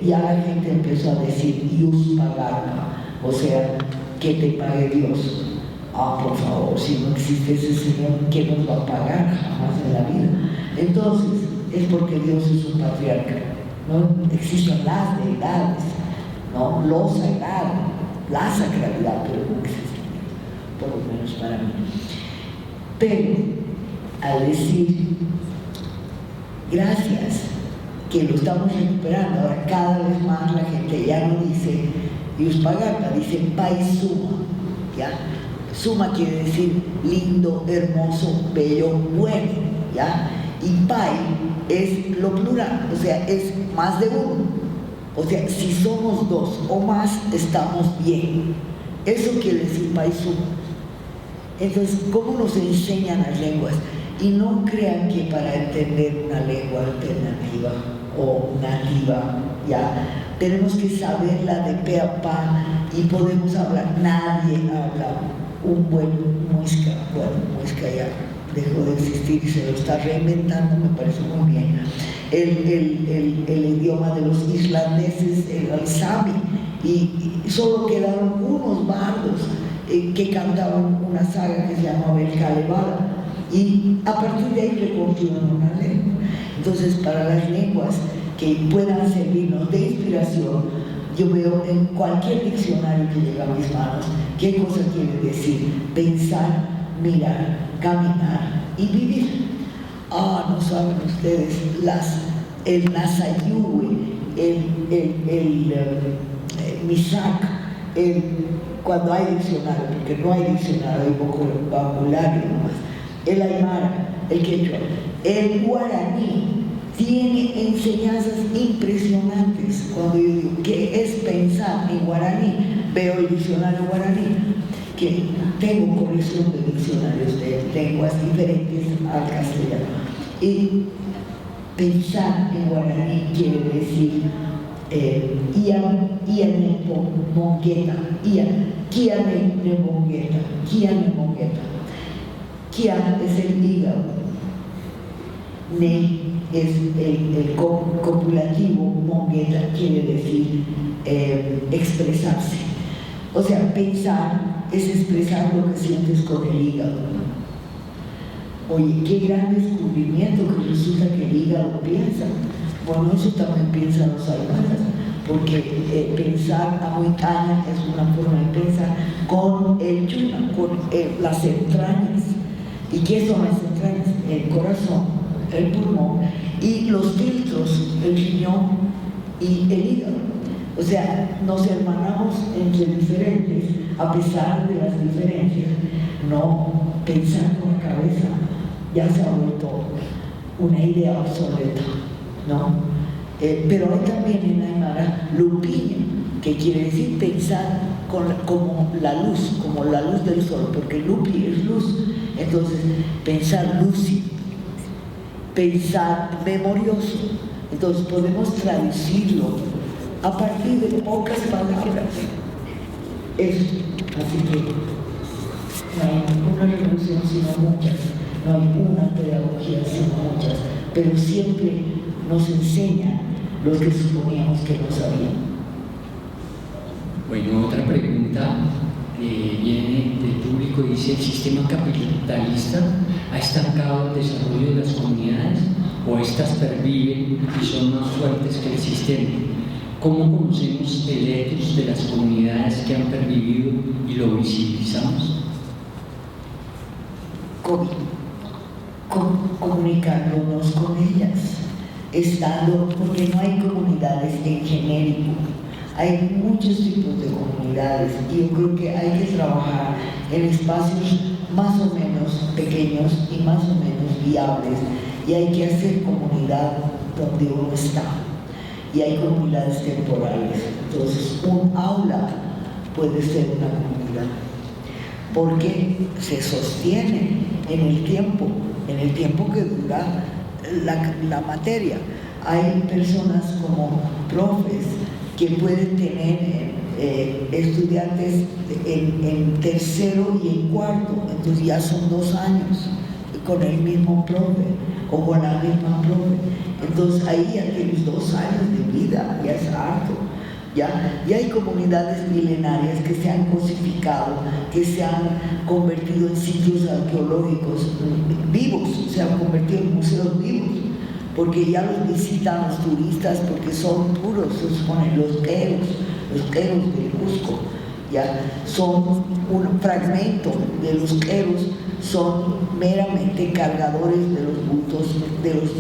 ya la gente empezó a decir ius pagarma, o sea, que te pague Dios. Por favor, si no existe ese Señor, ¿qué nos va a pagar? Jamás en la vida. Entonces, es porque Dios es un patriarca, no existen las deidades, no los sagrados, la sacralidad, pero no existe, por lo menos para mí. Pero al decir gracias, que lo estamos recuperando, ahora cada vez más la gente ya no dice ius pagarma, dice pai suma, ¿ya? Suma quiere decir lindo, hermoso, bello, bueno, ¿ya? Y pai es lo plural, o sea, es más de uno. O sea, si somos dos o más, estamos bien. Eso quiere decir pai suma. Entonces, ¿cómo nos enseñan las lenguas? Y no crean que para entender una lengua alternativa o nativa, ya, tenemos que saberla de pe a pa y podemos hablar. Nadie habla un buen muisca. Bueno, muisca ya dejó de existir y se lo está reinventando, me parece muy bien. El idioma de los islandeses, el sami, y solo quedaron unos bardos que cantaban una saga que se llamaba el Kalevala, y a partir de ahí reconstruyeron una lengua. Entonces, para las lenguas que puedan servirnos de inspiración, yo veo en cualquier diccionario que llega a mis manos qué cosa quiere decir pensar, mirar, caminar y vivir. No saben ustedes, el Nasayuwe, el Misak, cuando hay diccionario, porque no hay diccionario, hay vocabulario nomás, el Aymara, el Quechua, el Guaraní, tiene enseñanzas impresionantes. Cuando yo digo qué es pensar en guaraní, veo el diccionario guaraní, que tengo colección de diccionarios de lenguas diferentes al castellano. Y pensar en guaraní quiere decir iane mongueta, kiane mongueta. Kia es el hígado, ne es el copulativo, mongueta quiere decir expresarse. O sea, pensar es expresar lo que sientes con el hígado. Oye, qué gran descubrimiento que resulta que el hígado piensa. Bueno, eso también piensan los aymaras, porque pensar a muitaña es una forma de pensar con el yuna, con las entrañas. ¿Y qué son las entrañas? El corazón, el pulmón y los filtros, el riñón y el hígado. O sea, nos hermanamos entre diferentes, a pesar de las diferencias. No pensar con la cabeza ya se ha vuelto una idea obsoleta, ¿no? Pero hay también en Aymara lupiña, que quiere decir pensar como la luz del sol, porque lupi es luz. Entonces, pensar lúcido, pensar memorioso. Entonces, podemos traducirlo a partir de pocas palabras. Eso. Así que no hay una revolución sino muchas, no hay una pedagogía sino muchas, pero siempre nos enseñan lo que suponíamos que no sabían. Bueno, otra pregunta viene del público, dice: ¿el sistema capitalista ha estancado el desarrollo de las comunidades? o estas perviven y son más fuertes que el sistema. ¿Cómo conocemos el ethos de las comunidades que han pervivido y lo visibilizamos? Comunicándonos con ellas, estando, porque no hay comunidades en genérico, hay muchos tipos de comunidades y yo creo que hay que trabajar en espacios más o menos pequeños y más o menos viables, y hay que hacer comunidad donde uno está, y hay comunidades temporales. Entonces un aula puede ser una comunidad porque se sostiene en el tiempo que dura la materia. Hay personas como profes que pueden tener estudiantes en tercero y en cuarto, entonces ya son 2 años con el mismo profe o con la misma profe, entonces ahí ya tienes 2 años de vida, ya es harto. Ya hay comunidades milenarias que se han cosificado, que se han convertido en sitios arqueológicos vivos, se han convertido en museos vivos, porque ya los visitan los turistas, porque son puros, se supone, los queros del Cusco, ya son un fragmento de los queros, son meramente cargadores de los bultos de los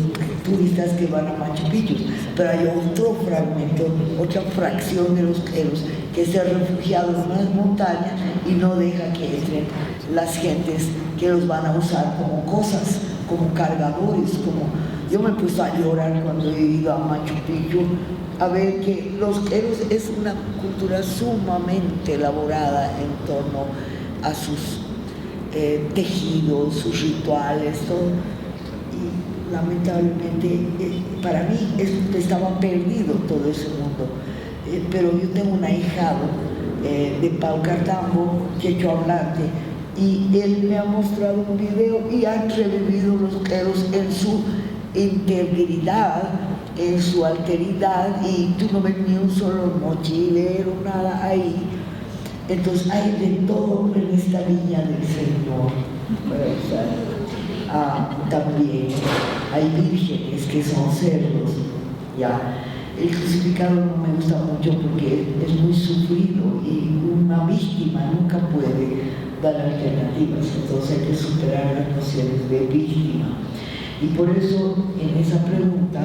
turistas que van a Machu Picchu, pero hay otro fragmento, otra fracción de los queros que se ha refugiado en unas montañas y no deja que entren las gentes que los van a usar como cosas, como cargadores, como... Yo me puse a llorar cuando he ido a Machu Picchu a ver que los queros es una cultura sumamente elaborada en torno a sus tejidos, sus rituales, todo. Y lamentablemente para mí estaba perdido todo ese mundo. Pero yo tengo un ahijado de Pau Cartambo, quechua hablante, y él me ha mostrado un video y han revivido los queros en su integridad, en su alteridad, y tú no ves ni un solo mochilero, nada ahí. Entonces hay de todo en esta viña del Señor. También hay vírgenes que son cerdos, ya. El crucificado no me gusta mucho porque es muy sufrido y una víctima nunca puede dar alternativas, entonces hay que superar las nociones de víctima. Y por eso en esa pregunta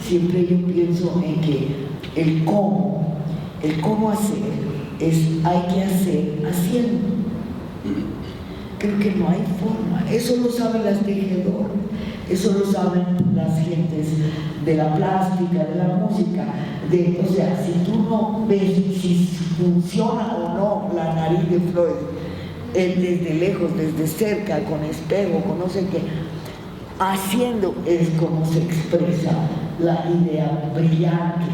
siempre yo pienso en que el cómo hacer hay que hacer haciendo. Creo que no hay forma, eso lo saben las tejedoras, eso lo saben las gentes de la plástica, de la música, o sea, si tú no ves si funciona o no la nariz de Freud, desde lejos, desde cerca, con espejo, con no sé qué, haciendo es como se expresa la idea brillante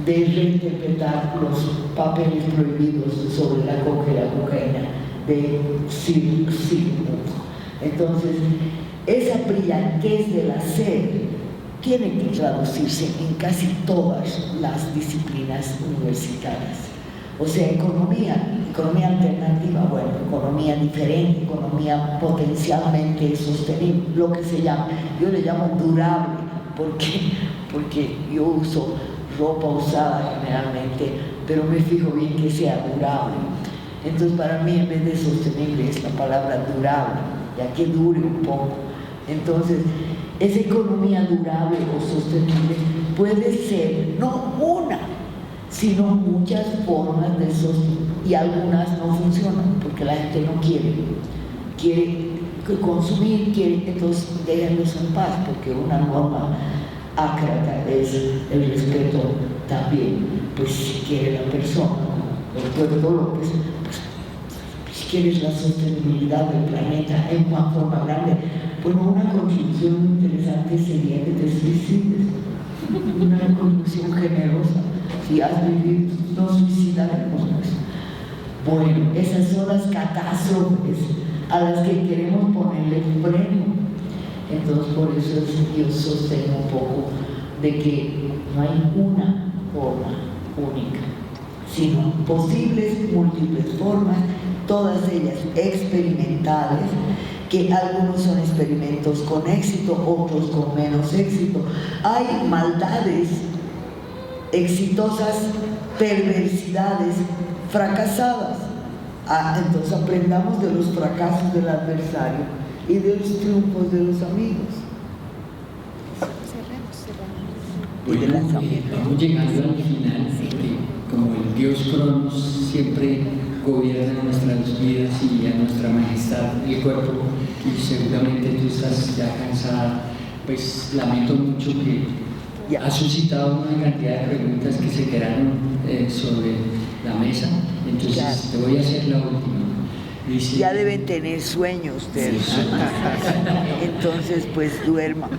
de reinterpretar los papeles prohibidos sobre la cocaína de Sigmund. Entonces, esa brillantez del hacer tiene que traducirse en casi todas las disciplinas universitarias. O sea, economía alternativa, bueno, economía diferente, economía potencialmente sostenible, lo que se llama, yo le llamo durable, porque yo uso ropa usada generalmente, pero me fijo bien que sea durable. Entonces para mí en vez de sostenible es la palabra durable, ya que dure un poco. Entonces, esa economía durable o sostenible puede ser no una, sino muchas formas de sostener, y algunas no funcionan porque la gente no quiere consumir, entonces déjenlos en paz, porque una norma ácrata es el respeto también, pues si quiere la persona, el Puerto López, pues si quieres la sostenibilidad del planeta en una forma grande, bueno, una contribución interesante sería que te suicides, una contribución generosa. Si has vivido, no suicidarnos. Bueno, esas son las catástrofes a las que queremos ponerle freno. Entonces, por eso yo sostengo un poco de que no hay una forma única, sino posibles múltiples formas, todas ellas experimentales, que algunos son experimentos con éxito, otros con menos éxito. Hay maldades exitosas, perversidades fracasadas. Entonces aprendamos de los fracasos del adversario y de los triunfos de los amigos. Bueno, vamos llegando al final, porque como el Dios Cronos siempre gobierna nuestras vidas y a nuestra majestad el cuerpo, y seguramente tú estás ya cansada, pues lamento mucho que ha suscitado una cantidad de preguntas que se quedaron sobre la mesa, entonces te voy a hacer la última. Dice, ya deben tener sueño ustedes. Sí. Entonces, pues duerman.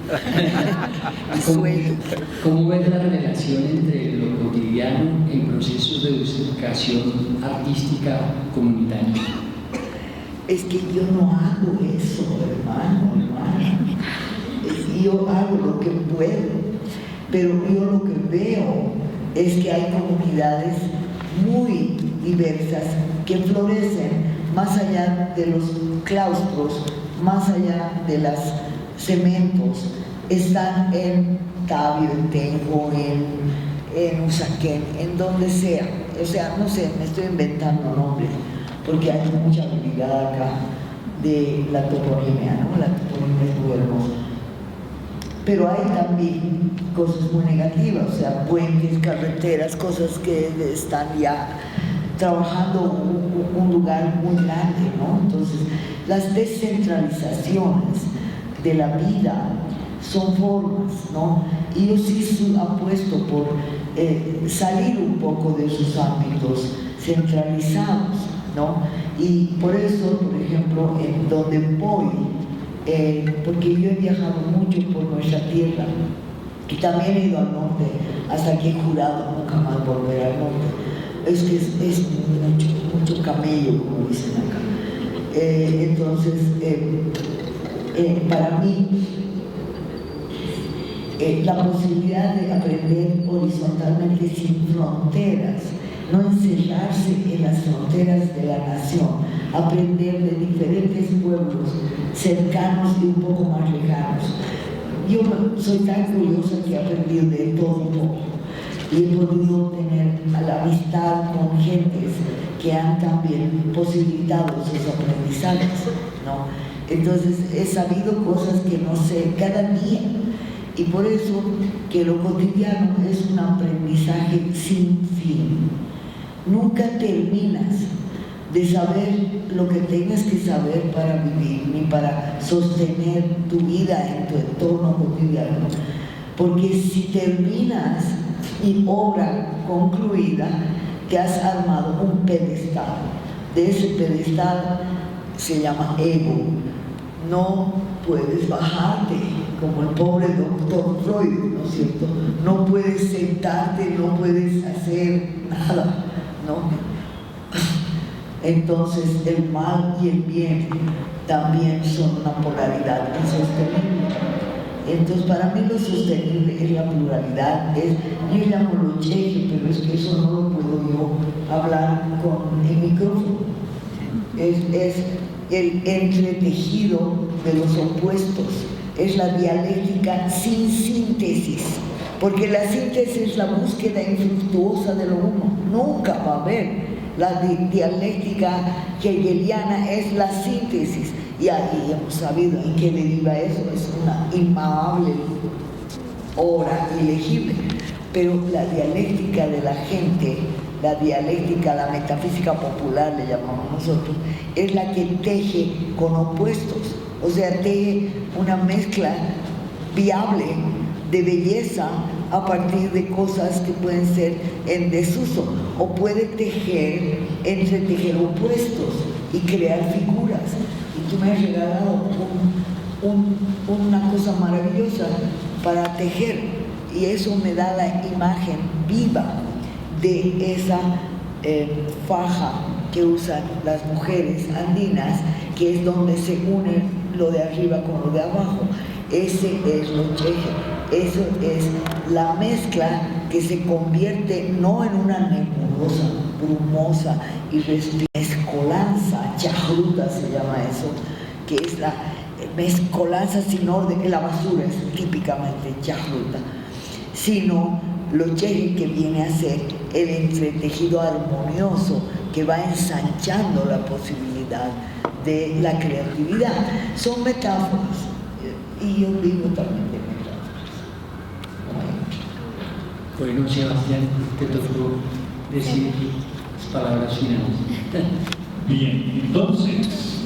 ¿Cómo ves la relación entre lo cotidiano en procesos de educación artística comunitaria? Es que yo no hago eso, hermano. Yo hago lo que puedo, pero yo lo que veo es que hay comunidades muy diversas que florecen más allá de los claustros, más allá de los cementos. Están en Tabio, en Tenjo, en Usaquén, en donde sea. O sea, no sé, me estoy inventando nombres, porque hay mucha habilidad acá de la toponimia, ¿no? La toponimia es muy hermosa. Pero hay también cosas muy negativas, o sea, puentes, carreteras, cosas que están ya trabajando un lugar muy grande, ¿no? Entonces, las descentralizaciones de la vida son formas, ¿no? Y yo sí apuesto por salir un poco de esos ámbitos centralizados, ¿no? Y por eso, por ejemplo, en donde voy, porque yo he viajado mucho por nuestra tierra y también he ido al norte, hasta que he jurado nunca más volver al norte. Es que es mucho camello, como dicen acá. Entonces, para mí, la posibilidad de aprender horizontalmente sin fronteras, no encerrarse en las fronteras de la nación, aprender de diferentes pueblos cercanos y un poco más lejanos. Yo soy tan curiosa que he aprendido de todo un poco. Y he podido tener la amistad con gentes que han también posibilitado esos aprendizajes, ¿no? Entonces he sabido cosas que no sé cada día, y por eso que lo cotidiano es un aprendizaje sin fin. Nunca terminas de saber lo que tengas que saber para vivir, ni para sostener tu vida en tu entorno cotidiano, porque si terminas y obra concluida, te has armado un pedestal. De ese pedestal se llama ego. No puedes bajarte, como el pobre doctor Freud, ¿no es cierto? No puedes sentarte, no puedes hacer nada, ¿no? Entonces el mal y el bien también son una polaridad insostenible. Entonces, para mí lo sostenible es la pluralidad, yo llamo lo cheque, pero es que eso no lo puedo yo hablar con el micrófono. Es el entretejido de los opuestos, es la dialéctica sin síntesis, porque la síntesis es la búsqueda infructuosa de lo uno, nunca va a haber. La dialéctica hegeliana es la síntesis, y ahí hemos sabido en qué deriva eso, es una inmamable obra ilegible. Pero la dialéctica de la gente, la dialéctica, la metafísica popular le llamamos nosotros, es la que teje con opuestos, o sea, teje una mezcla viable de belleza a partir de cosas que pueden ser en desuso, o puede entretejer opuestos y crear figuras. Y tú me has regalado una cosa maravillosa para tejer, y eso me da la imagen viva de esa faja que usan las mujeres andinas, que es donde se une lo de arriba con lo de abajo. Ese es lo cheje, eso es la mezcla que se convierte no en una nebulosa, brumosa y mezcolanza, chajruta se llama eso, que es la mezcolanza sin orden, la basura es típicamente chajruta, sino lo yeje, que viene a ser el entretejido armonioso que va ensanchando la posibilidad de la creatividad. Son metáforas, y yo vivo también de metáforas. Bueno, Sebastián, te tocó decir las palabras finales. Bien, entonces,